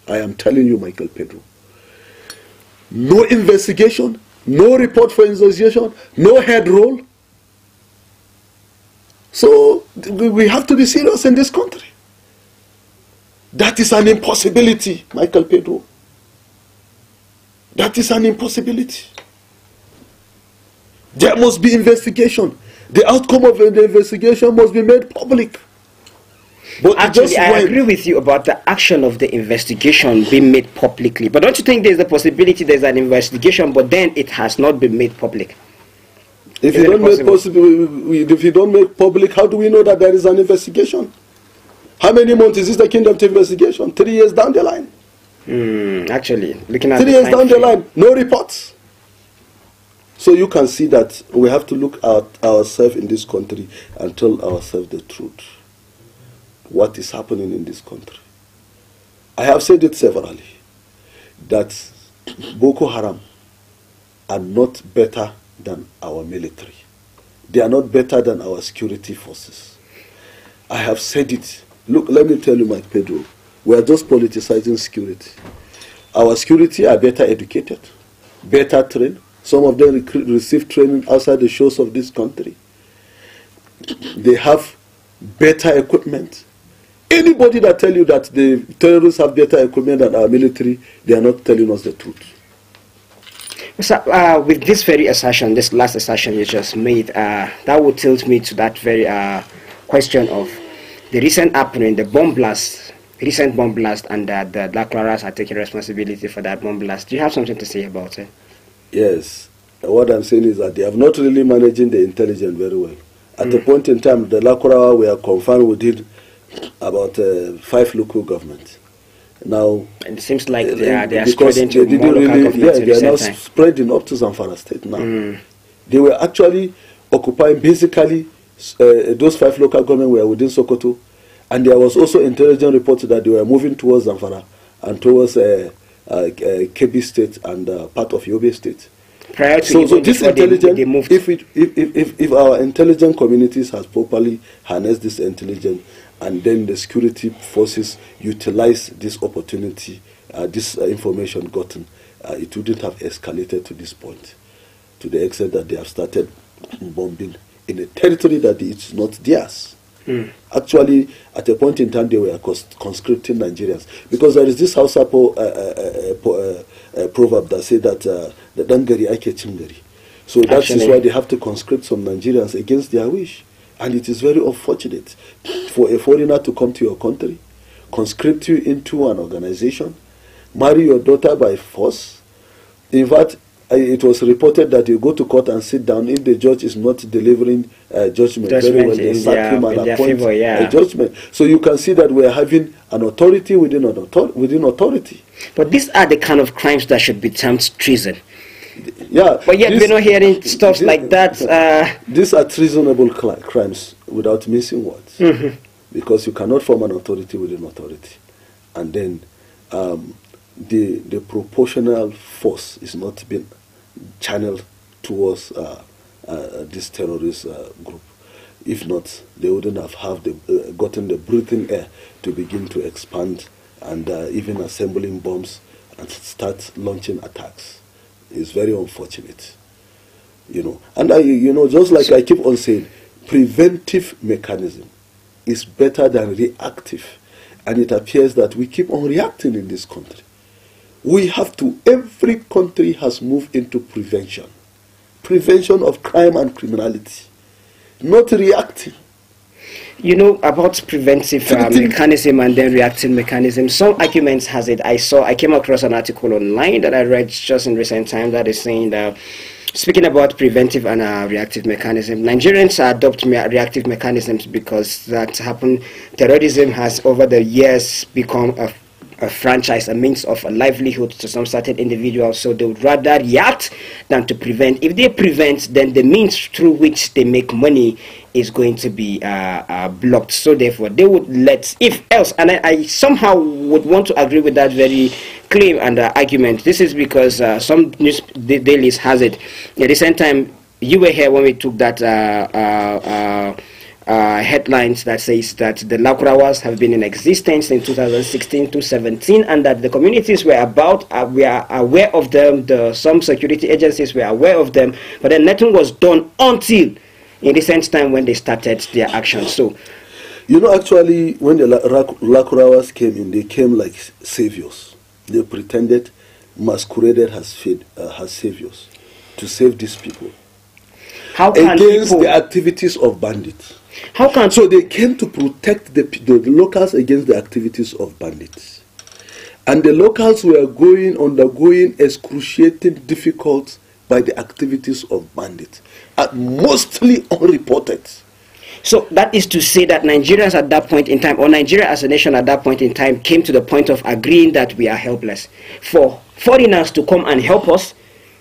I am telling you, Michael Pedro. No investigation, no report for investigation, no head roll. So we have to be serious in this country. That is an impossibility, Michael Pedro. That is an impossibility. There must be investigation. The outcome of the investigation must be made public. But actually, I agree with you about the action of the investigation being made publicly. But don't you think there's a possibility there's an investigation, but then it has not been made public? If you don't make public, how do we know that there is an investigation? How many months is this the Kingdom investigation? 3 years down the line. Actually, looking at 3 years down the line, no reports. So you can see that we have to look at ourselves in this country and tell ourselves the truth. What is happening in this country? I have said it severally, that Boko Haram are not better than our military. They are not better than our security forces. I have said it. Look, let me tell you, Mike Pedro, we are just politicizing security. Our security are better educated, better trained. Some of them receive training outside the shores of this country. They have better equipment. Anybody that tell you that the terrorists have better equipment than our military, they are not telling us the truth. So, with this very assertion, this last assertion you just made, that would tilt me to that very question of the recent happening, the bomb blast, recent bomb blast, and the Black Claras are taking responsibility for that bomb blast. Do you have something to say about it? Yes. What I'm saying is that they have not really managing the intelligence very well. At the point in time, the Lakurawa were confirmed within about 5 local governments. Now, and it seems like they are spreading to more local governments. They are now spreading up to Zamfara State now. They were actually occupying basically those 5 local governments were within Sokoto, and there was also intelligence reports that they were moving towards Zamfara and towards Kebbi State and part of Yobe State. Prior to so this intelligence, if our intelligence communities has properly harnessed this intelligence, and then the security forces utilize this opportunity, this information gotten, it wouldn't have escalated to this point, to the extent that they have started bombing in a territory that is not theirs. Actually, at a point in time, they were conscripting Nigerians. Because there is this Hausa proverb that says that the Dangari Ake Chingari. So that is why they have to conscript some Nigerians against their wish. And it is very unfortunate for a foreigner to come to your country, conscript you into an organization, marry your daughter by force. In fact, it was reported that you go to court and sit down. If the judge is not delivering judgment very well, they sack him and appoint a judgment. So you can see that we are having an authority within authority. But these are the kind of crimes that should be termed treason. Yeah, but yet we're not hearing stuff like that. These are treasonable crimes without missing words, because you cannot form an authority within authority, and then the proportional force is not being channeled towards this terrorist group. If not, they wouldn't have gotten the breathing air to begin to expand and even assembling bombs and start launching attacks. It's very unfortunate, And just like I keep on saying, preventive mechanism is better than reactive, and it appears that we keep on reacting in this country. Every country has moved into prevention of crime and criminality, not reacting. About preventive mechanism and then reactive mechanism, some arguments has it. I came across an article online that I read just in recent time that is saying that, speaking about preventive and reactive mechanism, Nigerians adopt reactive mechanisms because that happened. Terrorism has over the years become a franchise, a means of a livelihood to some certain individuals. So they would rather react than to prevent. If they prevent, then the means through which they make money is going to be blocked. So therefore, they would let, if else, and I somehow would want to agree with that very claim and argument. This is because some news dailies has it. At the same time, you were here when we took that headlines that says that the Lakurawas have been in existence in 2016 to 17, and that the communities were we are aware of them. Some security agencies were aware of them, but then nothing was done until in recent time when they started their action. So, you know, actually, when the Lakurawas came in, they came like saviors. They pretended, masqueraded as saviors to save these people. How can against the activities of bandits? How can so they came to protect the locals against the activities of bandits, and the locals were undergoing excruciating difficulty by the activities of bandits, mostly unreported. So that is to say that Nigerians at that point in time, or Nigeria as a nation at that point in time, came to the point of agreeing that we are helpless. For foreigners to come and help us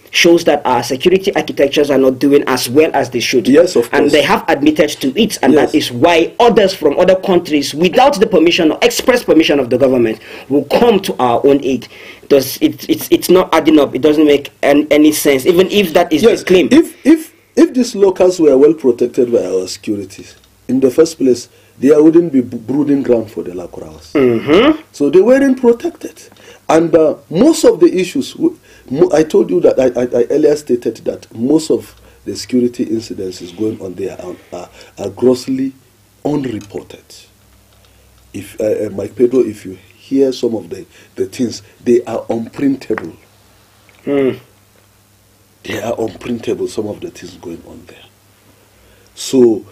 shows that our security architectures are not doing as well as they should. Yes, of course. And they have admitted to it, and yes. That is why others from other countries, without the permission or express permission of the government, will come to our own aid. It's not adding up. It doesn't make any sense, even if that is yes. the claim. If these locals were well protected by our securities, in the first place, there wouldn't be brooding ground for the Lakurawas. Mm-hmm. So they weren't protected. And most of the issues, I told you that I earlier stated that most of the security incidences going on there are grossly unreported. If Mike Pedro, if you hear some of the things, they are unprintable. Mm. They are unprintable, some of the things going on there. So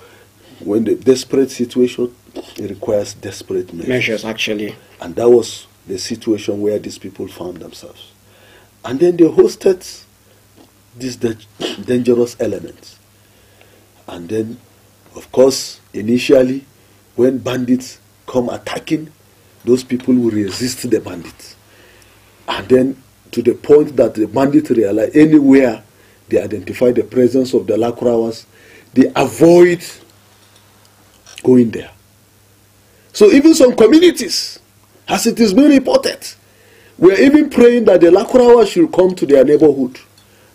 when the desperate situation, it requires desperate measures. Actually. And that was the situation where these people found themselves. And then they hosted these dangerous elements. And then, of course, initially, when bandits come attacking, those people will resist the bandits. And then, to the point that the bandits realize anywhere they identify the presence of the Lakurawas, they avoid going there. So even some communities, as it is being reported, we're even praying that the Lakurawas should come to their neighborhood,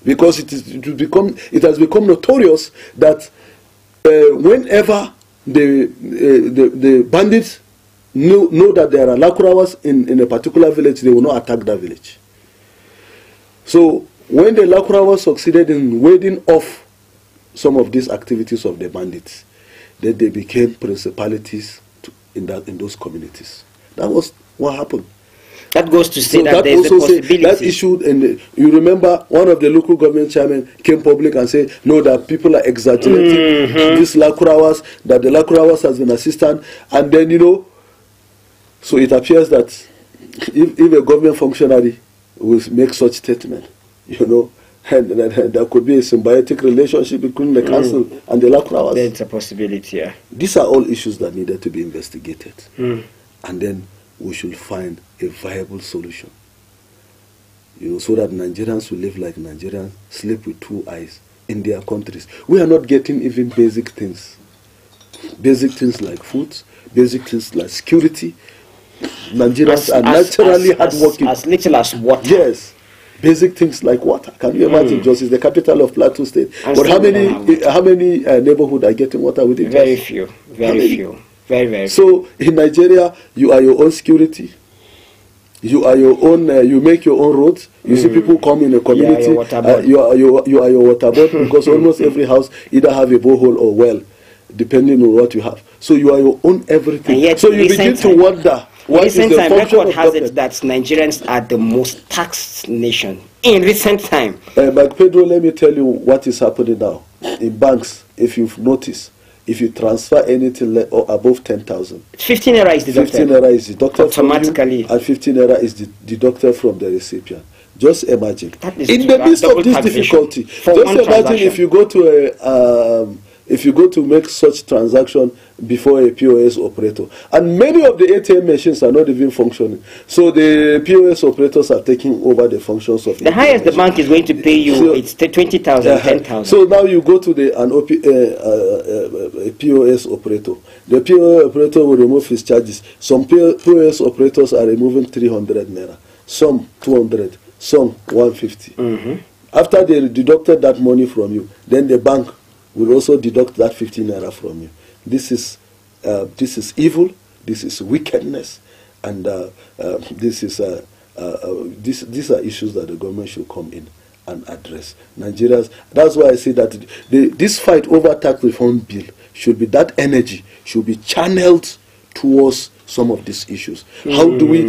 because it has become notorious that whenever the bandits know that there are Lakurawas in a particular village, they will not attack that village. So when the Lakurawas succeeded in warding off some of these activities of the bandits, then they became principalities in those communities. That was what happened. That goes to say So that there's a possibility. that issue, and you remember one of the local government chairmen came public and said, no, that people are exaggerating these Lakurawas, that the Lakurawas has been assistant, and then, so it appears that if a government functionary will make such statement, and there could be a symbiotic relationship between the council and the Lakurawas. There's a possibility, yeah. These are all issues that needed to be investigated. And then we should find a viable solution. So that Nigerians will live like Nigerians, sleep with two eyes in their countries. We are not getting even basic things. Basic things like food, basic things like security. Nigerians are naturally hardworking. As little as water. Yes. Basic things like water. Can you imagine? Jos is the capital of Plateau State. But how many neighborhoods are getting water within? Very few. Very few. Very, very few. So in Nigeria, you are your own security. You are your own. You make your own roads. You see people come in a community. You are your water board, because almost every house either have a borehole or well, depending on what you have. So you are your own everything. So you begin to wonder. In recent time, record has it that Nigerians are the most taxed nation. In recent time. Mike Pedro, let me tell you what is happening now. In banks, if you've noticed, if you transfer anything above 10,000, 15 naira is deducted. 15 naira is deducted automatically, and 15 naira is deducted from the recipient. Just imagine. In the midst of this difficulty, just imagine if you go to if you go to make such transaction before a POS operator. And many of the ATM machines are not even functioning. So the POS operators are taking over the functions of the highest the bank is going to pay you, so, it's 20,000, 10,000. So now you go to a POS operator. The POS operator will remove his charges. Some POS operators are removing 300 naira, some 200, some 150. After they deducted that money from you, then the bank will also deduct that 50 naira from you. This is evil. This is wickedness, and these are issues that the government should come in and address. Nigerians. That's why I say that this fight over tax reform bill should be, that energy should be channeled towards some of these issues. How do we,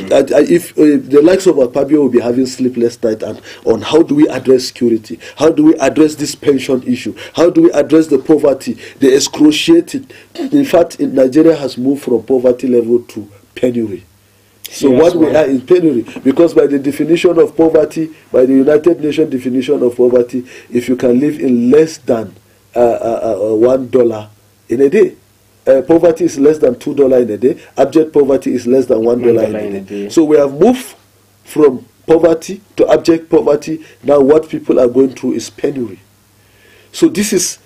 if the likes of Akpabio will be having sleepless nights on how do we address security, how do we address this pension issue, how do we address the poverty, the excruciating. In fact, Nigeria has moved from poverty level to penury. So what we are in penury, because by the definition of poverty, by the United Nations definition of poverty, if you can live in less than $1 in a day, poverty is less than $2 in a day. Abject poverty is less than $1 in a day. So we have moved from poverty to abject poverty. Now what people are going through is penury. So this is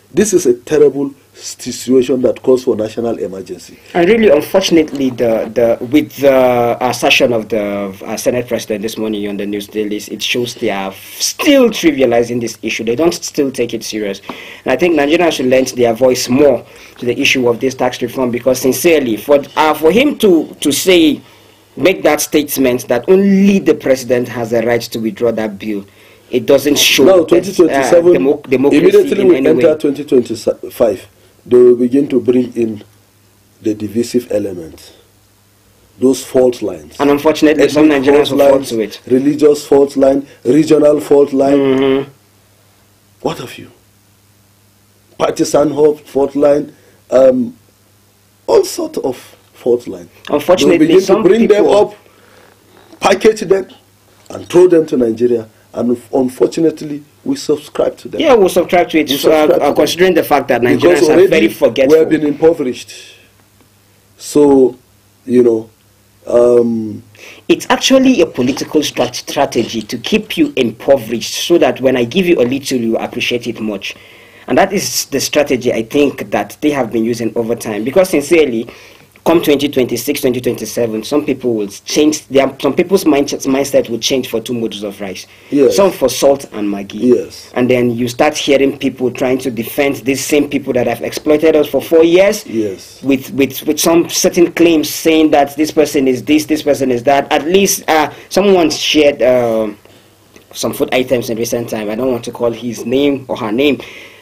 a terrible situation that calls for national emergency. And really, unfortunately, with the assertion of the Senate President this morning on the news dailies, it shows they are still trivializing this issue. They don't still take it serious. And I think Nigerians should lend their voice more to the issue of this tax reform, because sincerely, for him to say, make that statement that only the president has the right to withdraw that bill, it doesn't show. Now, 2027, immediately we enter 2025, they will begin to bring in the divisive elements, those fault lines. And unfortunately, some Nigerians will fall to it. Religious fault line, regional fault line. What of you? Partisan fault line, all sorts of fault line. Unfortunately, they will begin some to bring them people up, package them, and throw them to Nigeria. And unfortunately, we subscribe to them. Yeah, we'll subscribe to it, considering the fact that Nigerians are very forgetful. We have been impoverished. So, you know... it's actually a political strategy to keep you impoverished, so that when I give you a little, you appreciate it much. And that is the strategy, I think, that they have been using over time. Because sincerely, come 2026, 2027, some people will change. Some people's mindset will change for 2 models of rice. Yes. Some for salt and Maggi. Yes. And then you start hearing people trying to defend these same people that have exploited us for 4 years. Yes. With some certain claims saying that this person is this person is that. At least someone shared some food items in recent time. I don't want to call his name or her name.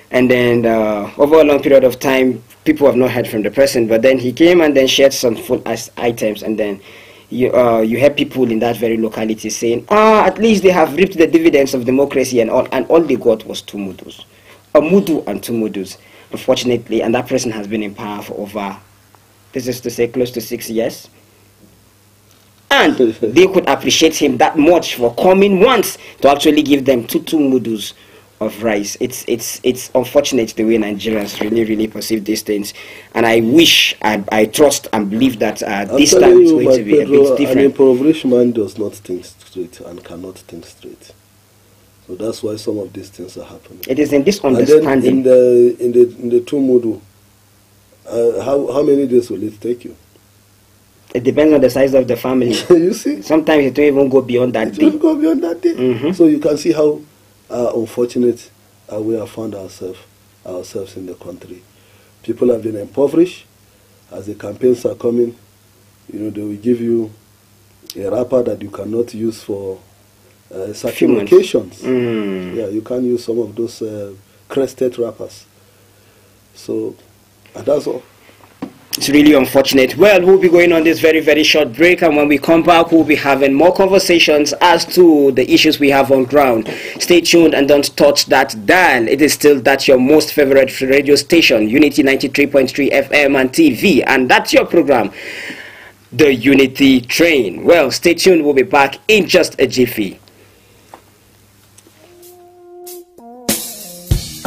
And then over a long period of time, people have not heard from the person, but then he came and then shared some food items, and then you hear people in that very locality saying, at least they have reaped the dividends of democracy, and all they got was 2 mudus. A mudu and 2 mudus, unfortunately, and that person has been in power for over, this is to say, close to 6 years. And they could appreciate him that much for coming once to actually give them two mudus of rice. It's unfortunate the way Nigerians really perceive these things, and I wish, I trust and believe that this time is going to be a bit different. An impoverished man does not think straight and cannot think straight. So that's why some of these things are happening. It is in this understanding. And then in the 2 mudu, how many days will it take you? It depends on the size of the family. You see, sometimes it don't even go beyond that day. It don't go beyond that day. So you can see how unfortunate we have found ourselves in the country. People have been impoverished. As the campaigns are coming, they will give you a wrapper that you cannot use for certain occasions. Yeah, you can't use some of those crested wrappers. So that's all. It's really unfortunate. Well, we'll be going on this very short break, and when we come back, we'll be having more conversations as to the issues we have on ground. Stay tuned and don't touch that dial. It is still that your most favorite radio station, Unity 93.3 FM and TV, and that's your program, The Unity Train. Well, stay tuned. We'll be back in just a jiffy.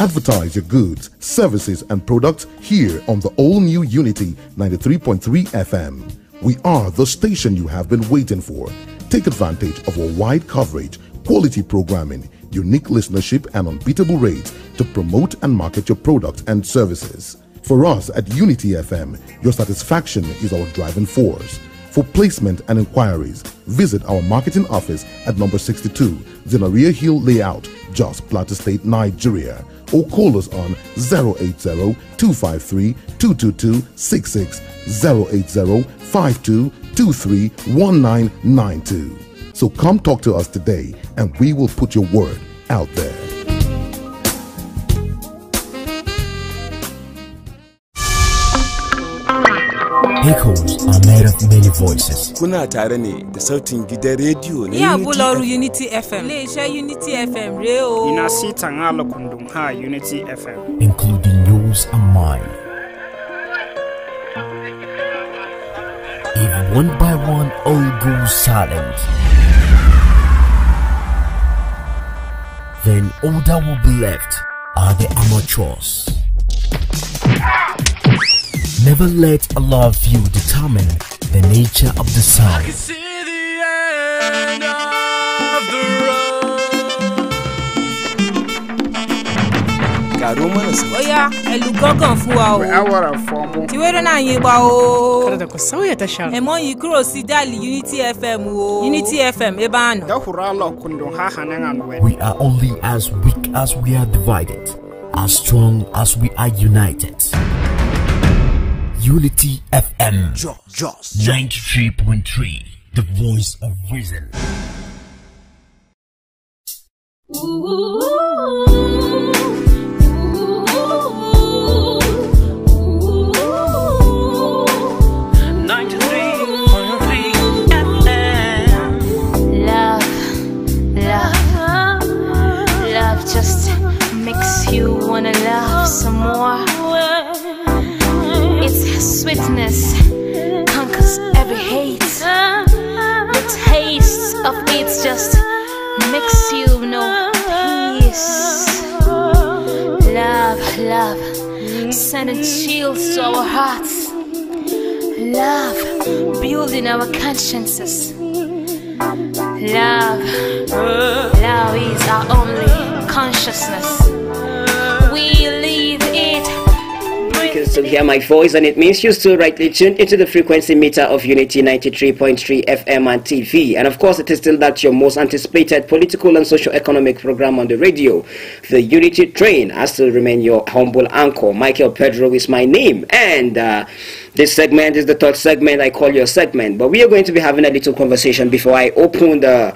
Advertise your goods, services, and products here on the all-new Unity 93.3 FM. We are the station you have been waiting for. Take advantage of our wide coverage, quality programming, unique listenership, and unbeatable rates to promote and market your products and services. For us at Unity FM, your satisfaction is our driving force. For placement and inquiries, visit our marketing office at number 62, Zenaria Hill Layout, Jos Plateau State, Nigeria, or call us on 080-253-22266, 080-5223-1992. So come talk to us today and we will put your word out there. Echoes are made of many voices. Kuna tare ne da sautin gidan rediyo na ya bularu Unity FM. Leisha Unity FM reo. Ina sitan ala kundum ha Unity FM. Including yours and mine. If one by one all goes silent, then all that will be left are the amateurs. Never let a love view determine the nature of the sound. I can see the end of the road. Oya, elugogan fún wa o. Awara fomo. Ti were na yin gba o. Kada ko sauya ta sha. E mo yi kúrò sí dali Unity FM o. Unity FM e ba no. Da hurala kundum ha hanan anwe. We are only as weak as we are divided, as strong as we are united. Unity FM, Jos 93.3, the voice of reason. Love just makes you wanna love some more. Its sweetness conquers every hate. The taste of it just makes you know peace. Love, sending chills to our hearts. Love, building our consciences. Love is our only consciousness. We live it. You can still hear my voice, and it means you're still rightly tuned into the frequency meter of Unity 93.3 FM and TV. And of course, it is still that your most anticipated political and socio-economic program on the radio. The Unity Train. I still remain your humble anchor. Michael Pedro is my name. And this segment is the third segment I call your segment. But we are going to be having a little conversation before I open the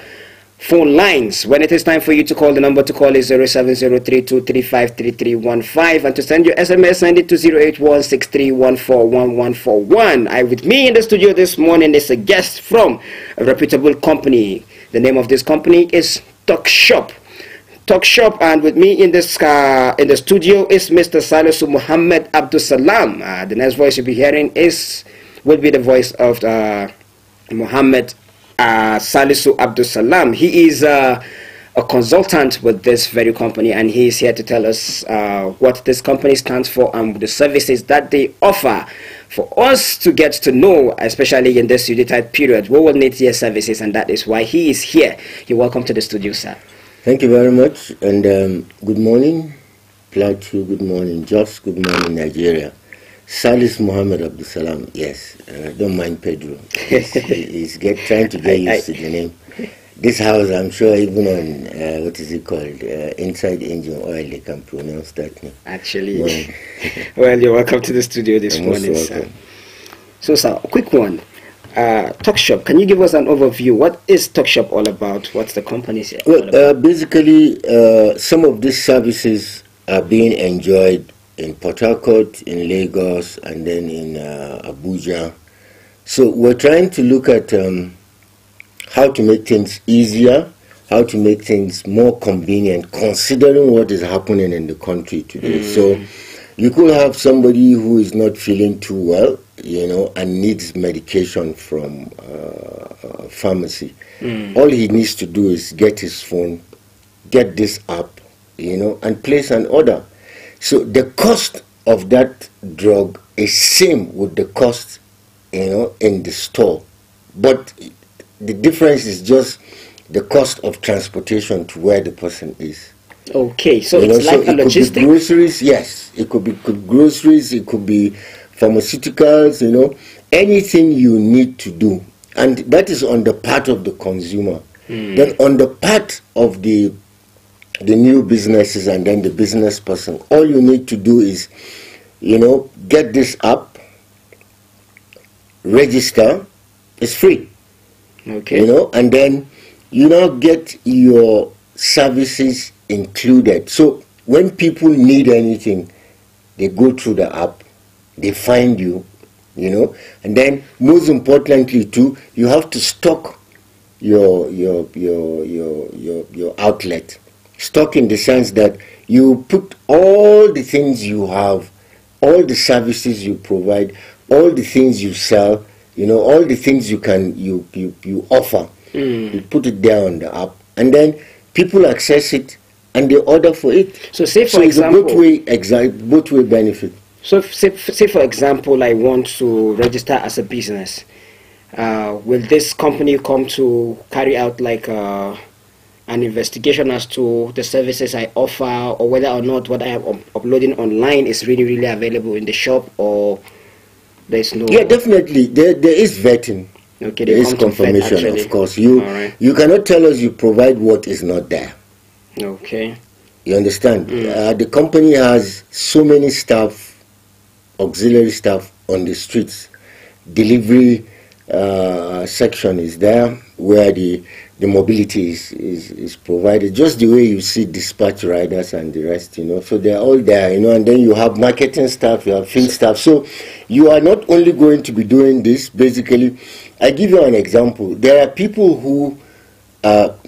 phone lines. When it is time for you to call, the number to call is 0703-235-3315, and to send your SMS, send it to 08163141141. With me in the studio this morning is a guest from a reputable company. The name of this company is TalkShop. And with me in this in the studio is Mr. Salisu Muhammad Abdul Salam. The next voice you'll be hearing will be the voice of Muhammad Salisu Abdul Salam. He is a consultant with this very company, and he is here to tell us what this company stands for and the services that they offer for us to get to know, especially in this Unity period. We will need their services, and that is why he is here. You're welcome to the studio, sir. Thank you very much, and good morning, Plateau, good morning, Jos, good morning, Nigeria. Salis Muhammad Abdul Salam, yes, don't mind Pedro. He's trying to get used to the name. This house, I'm sure, even on, what is it called, Inside Engine Oil, they can pronounce that name. Actually, well, you're welcome to the studio this morning, sir. So, sir, a quick one. TalkShop, can you give us an overview? What is TalkShop all about? What's the company's all about? Basically, some of these services are being enjoyed in Port Harcourt, in Lagos, and then in Abuja. So we're trying to look at how to make things easier, how to make things more convenient, considering what is happening in the country today. So you could have somebody who is not feeling too well, and needs medication from a pharmacy. All he needs to do is get his phone, get this app, and place an order. So the cost of that drug is same with the cost, in the store, but the difference is just the cost of transportation to where the person is. Okay, so it's like a logistic. Could be groceries, yes. It could be groceries. It could be pharmaceuticals. Anything you need to do, and that is on the part of the consumer. Then on the part of the new businesses and then the business person, all you need to do is, get this app, register. It's free. Okay. And then get your services included. So when people need anything, they go through the app, they find you, and then most importantly too, you have to stock your outlet. Stock in the sense that you put all the things you have, all the services you provide, all the things you sell, all the things you offer. You put it there on the app, and then people access it and they order for it. So say for example, it's a both way benefit. So say for example, I want to register as a business. Will this company come to carry out like an investigation as to the services I offer, or whether or not what I am uploading online is really available in the shop, or there's no? Yeah, definitely. There is vetting. Okay, there is confirmation, of course. You cannot tell us you provide what is not there. Okay. You understand? The company has so many staff, auxiliary staff on the streets. Delivery section is there where the mobility is provided, just the way you see dispatch riders and the rest, so they're all there, and then you have marketing staff, you have field staff. So you are not only going to be doing this. Basically, I give you an example. There are people who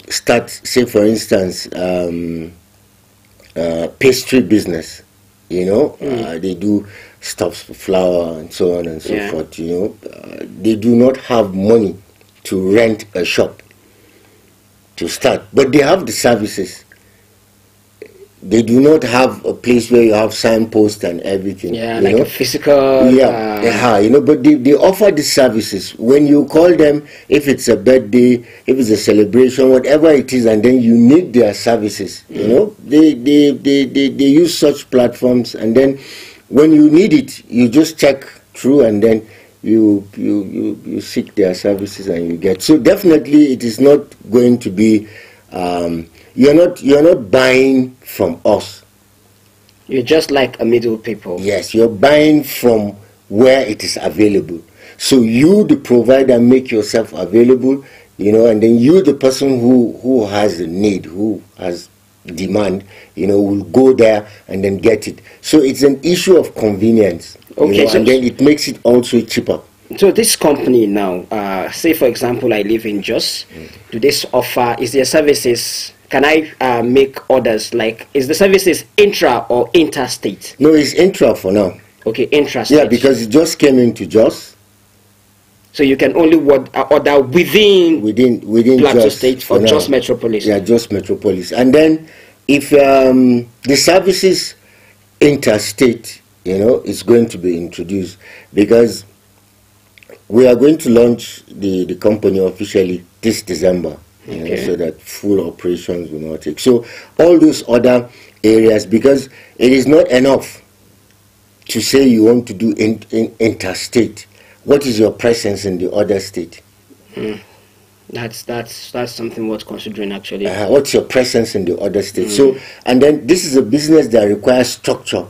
start, say for instance, pastry business, they do stuffs for flour and so on and so forth, they do not have money to rent a shop to start, but they have the services. They do not have a place where you have signposts and everything. Yeah, like a physical. But they offer the services. When you call them, if it's a birthday, if it's a celebration, whatever it is, and then you need their services, they use such platforms, and then when you need it, you just check through, and then you seek their services and you get. So definitely, it is not going to be. You're not buying from us. You're just like a middle people. Yes, you're buying from where it is available. So you, the provider, make yourself available, and then you, the person who has a need, who has demand, will go there and then get it. So it's an issue of convenience. Okay, and then it makes it also cheaper. So this company now, say for example, I live in Jos. Do this offer? Is their services? Can I make orders? Like, is the services intra or interstate? No, it's intra for now. Okay, intrastate. Yeah, because it just came into Jos. So you can only order within Plateau Jos State or Jos Metropolis. Yeah, Jos Metropolis. And then if the services interstate, it's going to be introduced, because we are going to launch the company officially this December. So that full operations will not take. So all those other areas, because it is not enough to say you want to do interstate. What is your presence in the other state? That's something worth considering, actually. What's your presence in the other state? So, and then this is a business that requires structure.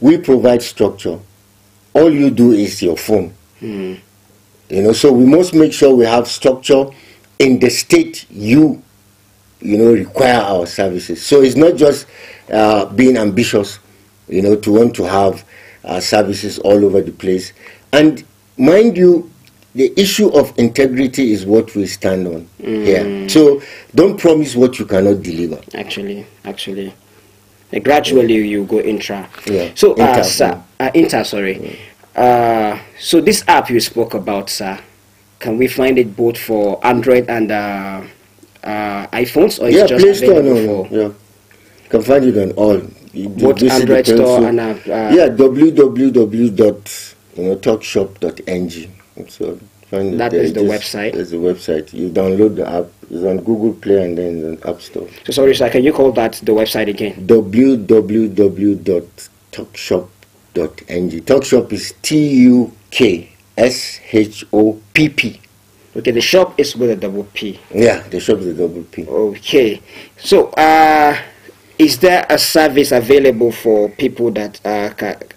We provide structure. All you do is your phone. So we must make sure we have structure in the state you require our services. So it's not just being ambitious, to want to have services all over the place. And mind you, the issue of integrity is what we stand on here. So don't promise what you cannot deliver. Actually. Gradually you go intra. Yeah. So inter, sorry. So this app you spoke about, sir, can we find it both for Android and iPhones, or is it just Play Store, available for? Yeah, you can find it on all. both Android store and www.talkshop.ng. So that is the website. That's the website. You download the app. It's on Google Play and then on App Store. So sorry, sir. Can you call that the website again? www.talkshop.ng. Talkshop is TUKSHOPP. Okay, the shop is with a double P. Yeah, the shop is a double P. Okay, so is there a service available for people that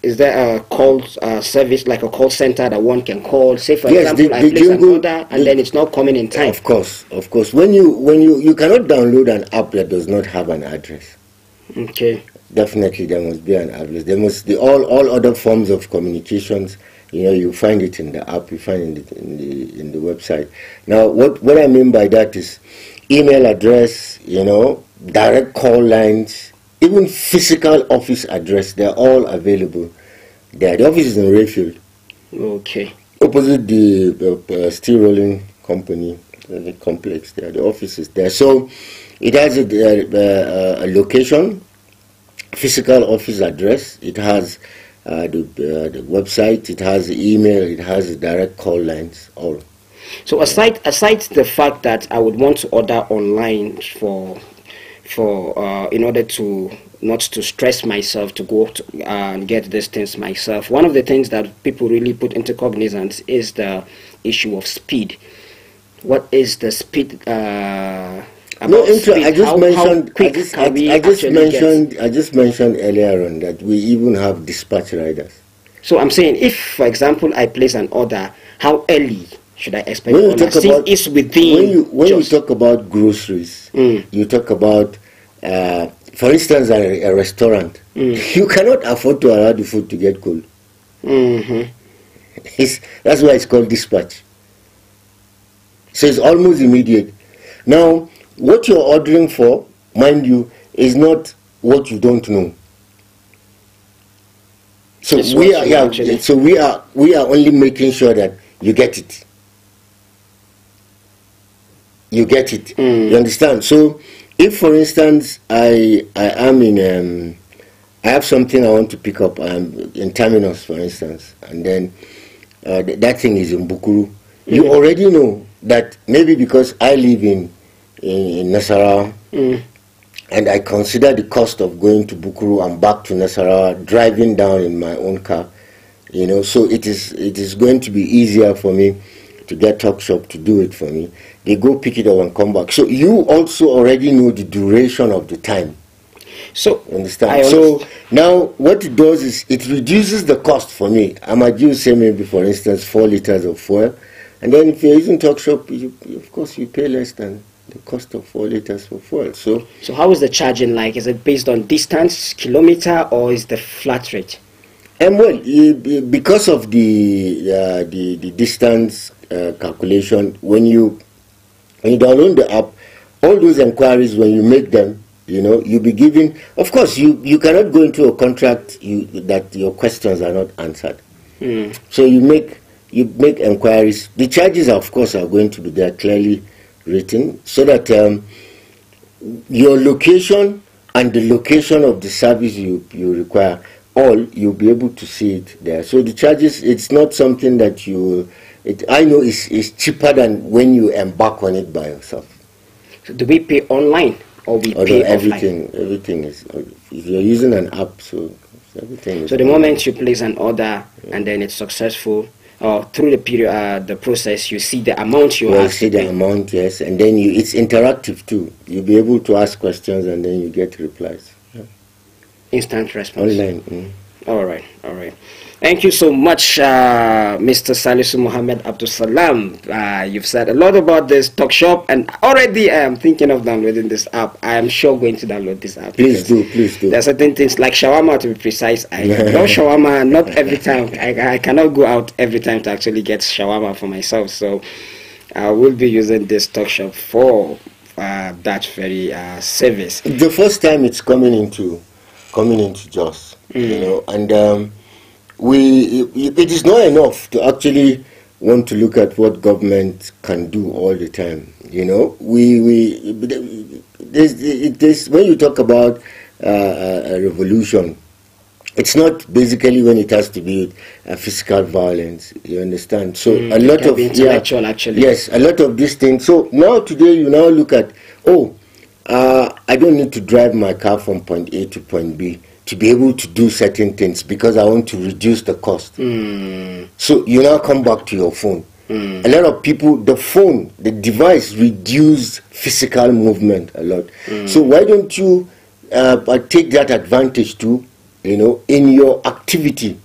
is there a call service, like a call center that one can call? Say for example, I place an order and then it's not coming in time. Of course. When you cannot download an app that does not have an address. Okay. Definitely, there must be an address. There must be all other forms of communications. You find it in the app. You find it in the website. Now, what I mean by that is email address. Direct call lines, even physical office address. They're all available there. The office is in Rayfield. Okay. Opposite the steel rolling company, the complex there. The office is there. So it has a location, physical office address. It has the website. It has the email. It has the direct call lines. All. So aside the fact that I would want to order online for in order to not to stress myself to go and get these things myself, one of the things that people really put into cognizance is the issue of speed. What is the speed? I just mentioned earlier on that we even have dispatch riders. So I'm saying, if for example I place an order, how early should I expect? When you talk about, is within when you talk about groceries, you talk about, for instance, a restaurant. You cannot afford to allow the food to get cold. That's why it's called dispatch. So it's almost immediate. Now, what you're ordering for, mind you, is not what you don't know. So we are only making sure that you get it. You get it. You understand? So, if for instance I am in I have something I want to pick up in Terminus, for instance, and then that thing is in Bukuru, you already know that maybe because I live in Nasarawa and I consider the cost of going to Bukuru and back to Nasarawa, driving down in my own car, so it is going to be easier for me to get Talkshop to do it for me. They go pick it up and come back. So you also already know the duration of the time. So understand. So now what it does is it reduces the cost for me. I might use, say, maybe for instance 4 liters of fuel, and then if you're using Talkshop, of course you pay less than the cost of 4 liters for fuel. So how is the charging like? Is it based on distance, kilometer, or is the flat rate? Well, because of the distance calculation, when you download the app, all those inquiries, when you make them, you'll be given. Of course, you cannot go into a contract that your questions are not answered. So you make inquiries. The charges, of course, are going to be there clearly written, so that your location and the location of the service you require, you'll be able to see it there. So the charges, it's not something that I know is cheaper than when you embark on it by yourself. So do we pay online or we pay everything, offline? Everything is, if you're using an app, so everything is. So the moment you place an order and then it's successful, or through the period, the process, you see the amount you have to pay. You see the amount, yes, and then it's interactive too. You'll be able to ask questions and then you get replies. Instant response. Online. All right. Thank you so much, Mr. Salisu Mohammed Abdul Salam. You've said a lot about this Talkshop, and already I am thinking of downloading this app. I am sure going to download this app. Please do. There are certain things like shawarma, to be precise. I love shawarma, not every time. I cannot go out every time to actually get shawarma for myself. So I will be using this Talkshop for that very service. The first time it's coming into Jos, and it is not enough to actually want to look at what government can do all the time. When you talk about revolution. It's not basically when it has to be physical violence, you understand? So a lot of intellectual, actually. Yes, a lot of these things. So now today you now look at, I don't need to drive my car from point A to point B to be able to do certain things because I want to reduce the cost. So you now come back to your phone. A lot of people, the phone, the device reduced physical movement a lot. So why don't you take that advantage too? You know, in your activity.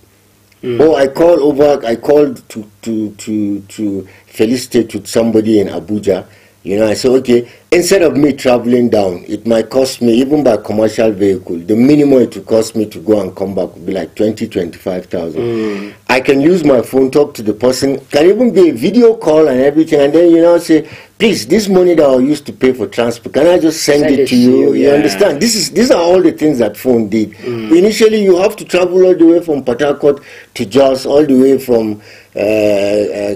I called to felicitate with somebody in Abuja. You know, I said, okay, instead of me traveling down, it might cost me, even by commercial vehicle, the minimum it will cost me to go and come back would be like 25,000. I can use my phone, talk to the person, can even be a video call and everything, and then, you know, say, please, this money that I used to pay for transport, can I just send it to you? You understand? These are all the things that phone did. Initially, you have to travel all the way from Port Harcourt to Jos, all the way from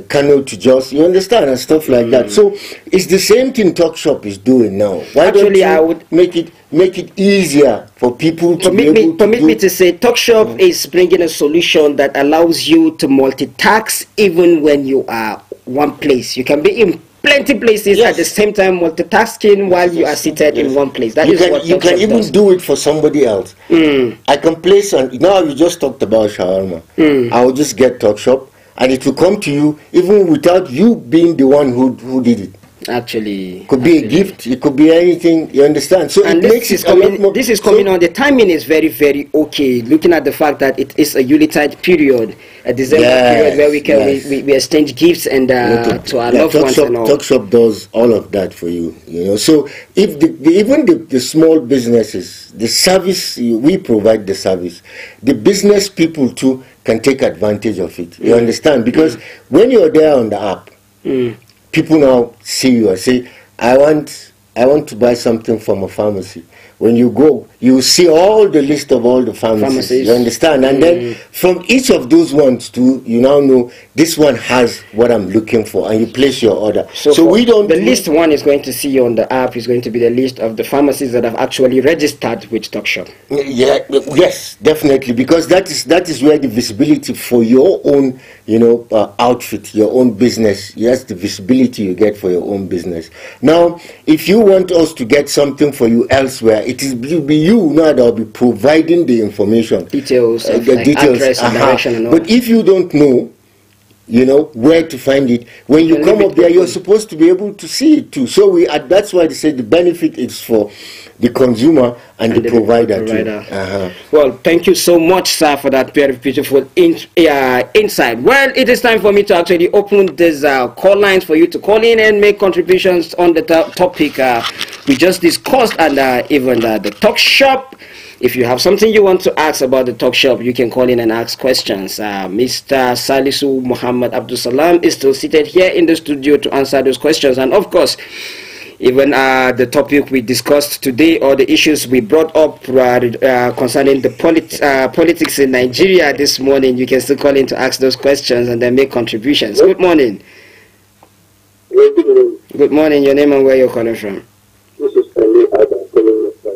Kano to Jos, you understand, and stuff like that. So it's the same thing TalkShop is doing now. Why don't you I would make it easier for people to be able to permit me to say TalkShop is bringing a solution that allows you to multitask even when you are one place. You can be in plenty places at the same time, multitasking while you are seated in one place. That is what you can even do it for somebody else. I can place now you just talked about shawarma. I will just get TalkShop and it will come to you even without you being the one who did it. Actually, it could be a gift, it could be anything, you understand? So and this is coming on. The timing is very, very okay. Looking at the fact that it is a Yuletide period, a December period where we can we exchange gifts and to our loved ones and all. TalkShop does all of that for you, you know. So if even the small businesses, the service we provide, the service, the business people too can take advantage of it. You understand? Because when you're there on the app, people now see you and say, I want to buy something from a pharmacy. When you go, you see all the list of all the pharmacies. You understand? And then from each of those ones too, you now know this one has what I'm looking for, and you place your order. So we don't. The list one is going to see on the app is going to be the list of the pharmacies that have actually registered with TalkShop. Yes, definitely, because that is where the visibility for your own, you know, outfit, your own business. Yes, the visibility you get for your own business. Now, if you want us to get something for you elsewhere, it will be you now that will be providing the information, details, the like details, address and direction and all. But if you don't know, you know, where to find it, when you come up there, you're supposed to be able to see it too. So that's why they say the benefit is for the consumer and the provider too. Well, thank you so much, sir, for that very beautiful insight. Well, it is time for me to actually open this call lines for you to call in and make contributions on the topic we just discussed, and even the TalkShop. If you have something you want to ask about the TalkShop, you can call in and ask questions. Mr. Salisu Muhammad Abdul Salam is still seated here in the studio to answer those questions. And of course, even the topic we discussed today, or the issues we brought up concerning the politics in Nigeria this morning, you can still call in to ask those questions and then make contributions. Good morning. Good morning. Your name and where you're calling from? This is Ali Adam calling from.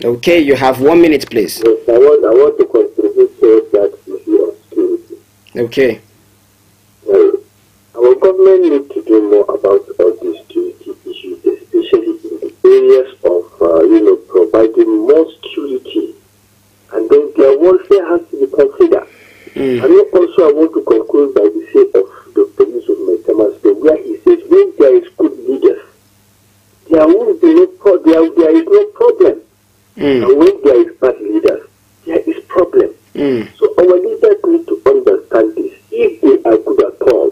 Okay, you have 1 minute, please. Yes, I want to contribute to that issue of security. Okay. Our government needs to do more about all these security issues, especially in the areas of providing more security, and then their welfare has to be considered. And then also I want to conclude by the say of Dr. Yusuf Maitama, where he says when there is good leaders, there is no problem. And when there is bad leaders, there is problem. So our leaders need to understand this. If they are good at all,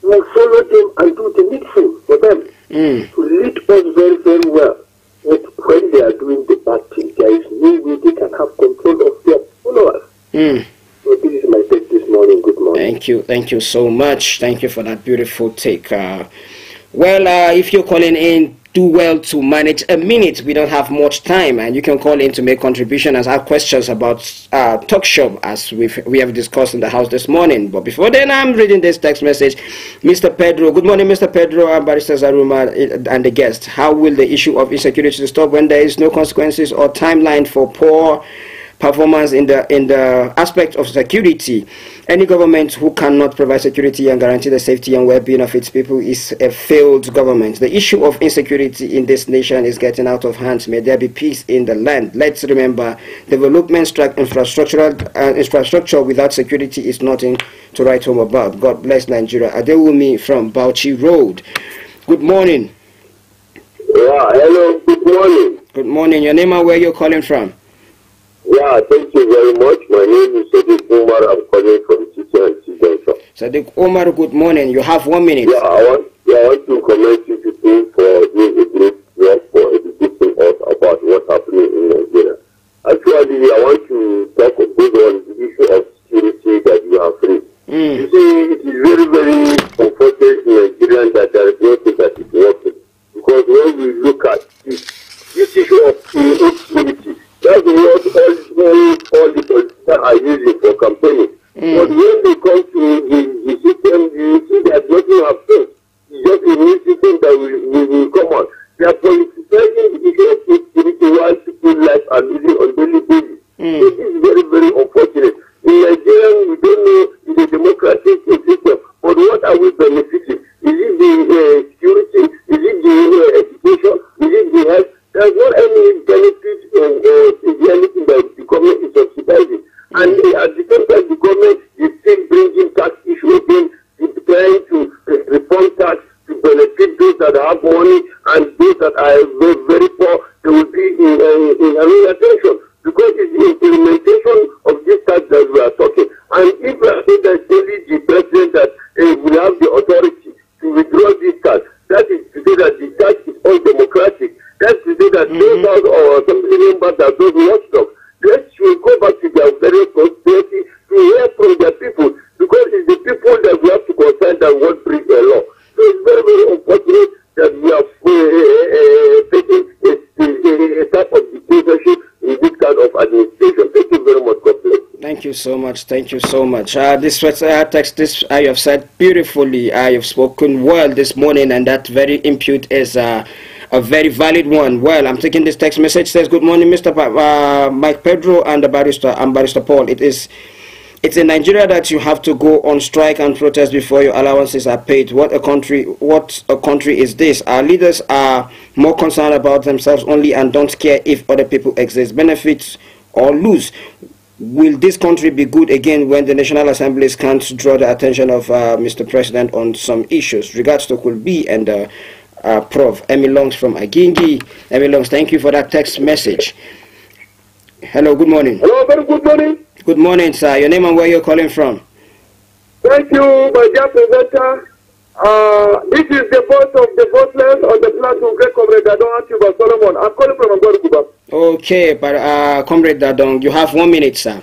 we'll follow them and do the needful for them to lead us very, very well. But when they are doing the bad thing, there is no way they can have control of their followers. So this is my take this morning. Good morning. Thank you so much. Thank you for that beautiful take. Well, if you're calling in do well to manage a minute. We don't have much time, and you can call in to make contribution and ask questions about talk shop as we have discussed in the house this morning. But before then, I'm reading this text message. Mr. Pedro, good morning, Mr. Pedro and Barrister Zaruma and the guest. How will the issue of insecurity stop when there is no consequences or timeline for poor performance in the aspect of security? Any government who cannot provide security and guarantee the safety and well-being of its people is a failed government. The issue of insecurity in this nation is getting out of hand. May there be peace in the land. Let's remember, development infrastructure without security is nothing to write home about. God bless Nigeria. Adewumi from Bauchi Road. Good morning. Yeah, hello, good morning. Good morning. Your name and where you're calling from? Yeah, thank you very much. My name is Sadiq Omar. I'm calling from CCNC Junction. Sadiq Omar, good morning. You have 1 minute. Yeah, I want to commend you people for doing a great work for educating us about what's happening in Nigeria. Actually, I want to talk a bit on the issue of security that you have raised. You see, it is very, very unfortunate in Nigeria that there is nothing that is working. Because when we look at this issue of insecurity, that's what all the politicians are using for campaigning. But when they come to the system, you see that nothing has changed. It's just a new system that will come on. They are politicizing the issue of insecurity while people's lives are losing on daily basis. This is very, very unfortunate. In Nigeria, we don't know it's a democratic system, but what are we benefiting? Is it the security? Is it the education? Is it the health? There's not any benefit in anything that the government is subsidizing. And at the same time, the government is still bringing tax issues in, trying to reform tax to benefit those that have money and those that are very, very poor. They will be in attention because it's the implementation of this tax that we are talking. And if we are saying that only the president that will have the authority to withdraw this tax, that is to say that the tax is all democratic. That's to say that those or assembly members that those watchdogs, they should go back to their very constituency to hear from their people, because it's the people that we have to concern that won't bring a law. So it's very, very unfortunate that we are taking a type of dictatorship in this kind of administration. Thank you very much. God bless. Thank you so much. Thank you so much. This text, this I have said beautifully. I have spoken well this morning, and that very input is a very valid one. Well, I'm taking this text message. Says, good morning, Mr. Mike Pedro and the Barrister Paul. It's in Nigeria that you have to go on strike and protest before your allowances are paid. What a country is this? Our leaders are more concerned about themselves only and don't care if other people exist, benefit or lose. Will this country be good again when the National Assemblies can't draw the attention of Mr. President on some issues? Regards to Kulbi and Prof. Emmy Longs from Agingi. Emmy Longs, thank you for that text message. Hello, good morning. Hello, very good morning. Good morning, sir. Your name and where you're calling from? Thank you, my dear presenter. This is the voice of the voiceless on the platform, great comrade Dadong Atiba Solomon. I'm calling from Angola. Okay, but Comrade Dadong, you have 1 minute, sir.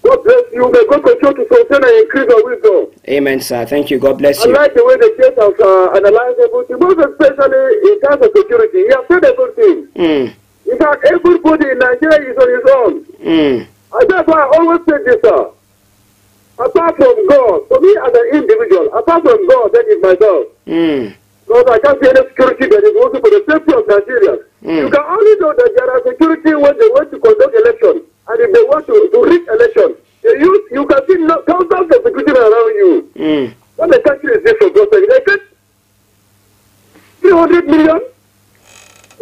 God bless you. May God continue to sustain and increase your wisdom. Amen, sir. Thank you. God bless you. I like the way the case has analyzed everything, most especially in terms of security. He has said everything. In fact, everybody in Nigeria is on his own. And that's why I always say this, sir. Apart from God, for me as an individual, apart from God, that is myself. Because I can't see any security that is also for the safety of Nigerians. You can only know that there are security when they want to conduct election. And if they want to rig election, you can see thousands of security around you. When the country is this for God, they get 300 million.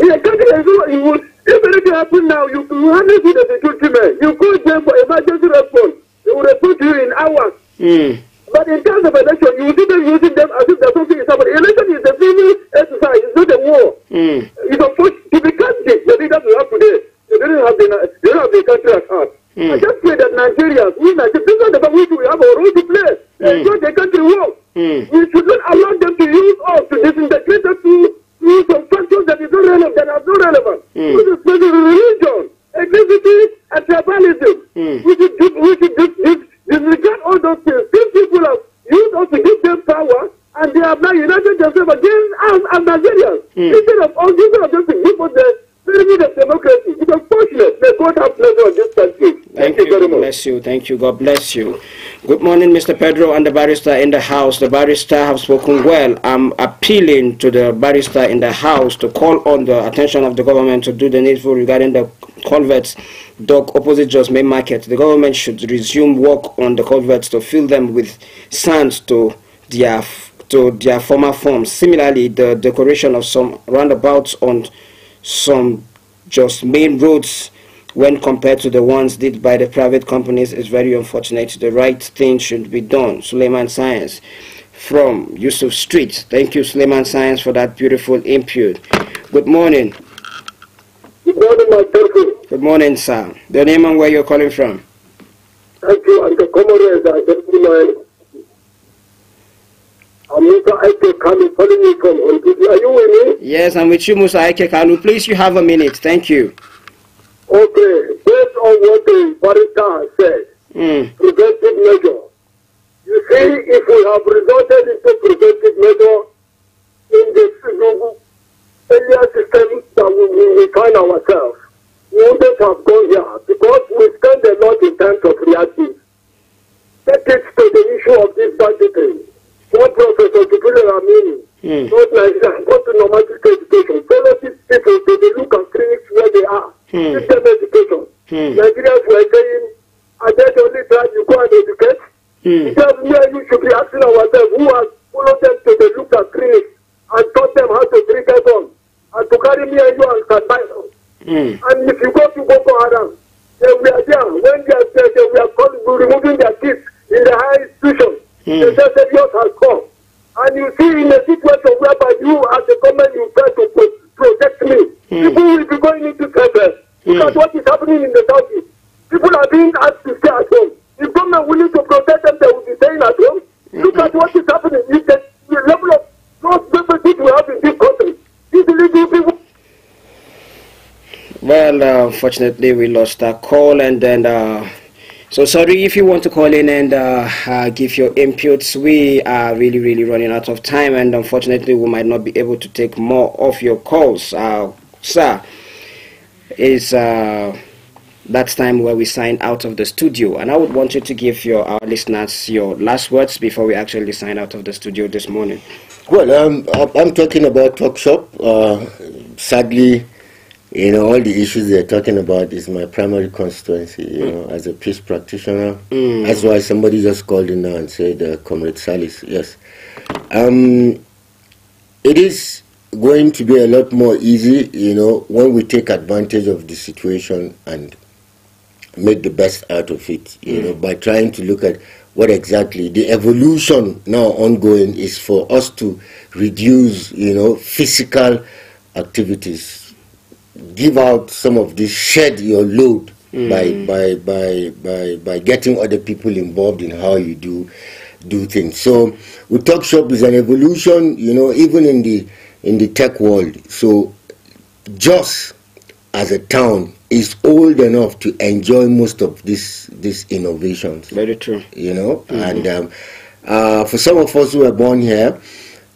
In a country that is if anything happens now, you hardly see the security men. You go there for emergency response. They will respond to you in hours. But in terms of election, you see them using them as if there's something is happening. Election is a civil exercise, it's not a war. It's a push to be candidate. The leaders we have today, they don't have the country at heart. I just pray that Nigerians, we Nigerians, we have a role to play. Ensure the country works. We should not allow them to use us to disintegrate us to some functions that is not relevant, that are not relevant. This is religion, ethnicity, and tribalism. We should disregard all those things. These people have used us to give them power, and they have now united themselves against us as Nigerians. Instead Thank you very much. Bless you. Thank you. God bless you. Good morning, Mr. Pedro and the barrister in the house. The barrister have spoken well. I'm appealing to the barrister in the house to call on the attention of the government to do the needful regarding the culverts dock opposite Jos Main Market. The government should resume work on the culverts to fill them with sand to their former forms. Similarly, the decoration of some roundabouts on some just main roads when compared to the ones did by the private companies is very unfortunate. The right thing should be done. Suleiman Science from Yusuf Street. Thank you, Suleiman Science, for that beautiful input. Good morning. Good morning, my person. Good morning, sir. The name and where you're calling from? Thank you, and the comrades are just I'm Mr. Ike Kanu calling you from Honduras. Are you with me? Yes, I'm with you, Musa Ike Kanu. Please, you have a minute. Thank you. Okay, based on what the barrister has said, preventive measure. You see, if we have resorted into preventive measure in this earlier system that we find ourselves, we wouldn't have gone here because we spend a lot in terms of reacting. Take it to the issue of this banditry. What Professor Kipule Amini, not Nigeria, go to normative education. Follow these people to the look and clinics where they are. System education. Nigerians were saying, I just only try you go and educate. Because me and you should be asking ourselves who has followed them to the look and clinics and taught them how to drink a gun and to carry me and you and Kataiso. And if you go to Boko Haram, they were there. When they were removing their kids in the higher institution, they just said yours has come. And you see in a situation whereby you as a government you try to protect me, people will be going into trouble. Look at what is happening in the southeast. People are being asked to stay at home. If government willing to protect them, they will be staying at home. Look at what is happening. The level of non-liberty we have in this country. These illegal people. Well, unfortunately, we lost our call, and then so sorry if you want to call in and give your inputs. We are really running out of time, and unfortunately, we might not be able to take more of your calls. Sir, is that's time where we sign out of the studio, and I would want you to give our listeners your last words before we actually sign out of the studio this morning. Well, I'm talking about Talk Shop. Sadly, all the issues they're talking about is my primary constituency, as a peace practitioner. That's why somebody just called in now and said, Comrade Salis, yes. It is going to be a lot more easy, when we take advantage of the situation and make the best out of it, by trying to look at what exactly the evolution now ongoing is for us to reduce, physical activities. Give out some of this, shed your load by getting other people involved in how you do things. So, with Talk Shop is an evolution, even in the tech world. So, Jos as a town is old enough to enjoy most of these innovations. Very true. And for some of us who were born here,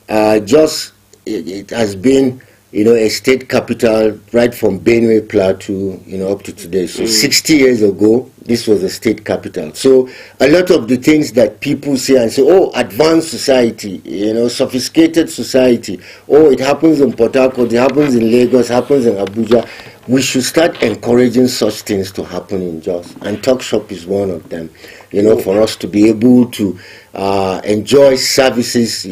Jos it has been a state capital right from Benue Plateau, up to today. So 60 years ago, this was a state capital. So a lot of the things that people say and say, oh, advanced society, sophisticated society, oh, it happens in Port Harcourt, it happens in Lagos, it happens in Abuja. We should start encouraging such things to happen in Jos. And Talk Shop is one of them, for us to be able to enjoy services,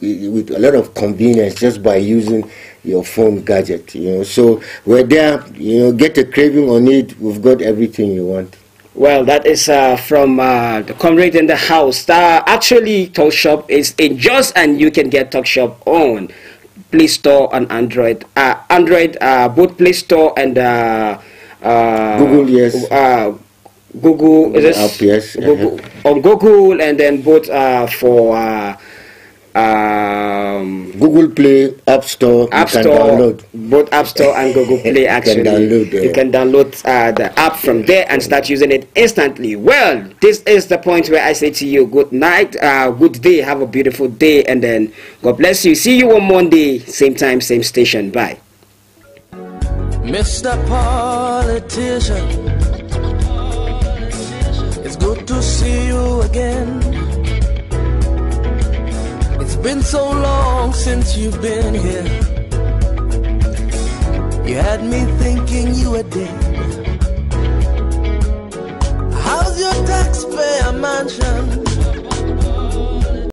with a lot of convenience just by using your phone gadget, So we're there, get a craving on it. We've got everything you want. Well, that is from the comrade in the house. Actually, Talk Shop is in Jos, and you can get Talk Shop on Play Store and Android. Both Play Store and Google, yes. Google is app, yes. Google, on Google, and then both for Google Play, App Store, download. Both App Store and Google Play. Actually, you can download the app from there and start using it instantly. Well, this is the point where I say to you, good night, good day, have a beautiful day, and then God bless you. See you on Monday, same time, same station. Bye. Mr. Politician, been so long since you've been here. You had me thinking you were dead. How's your taxpayer mansion?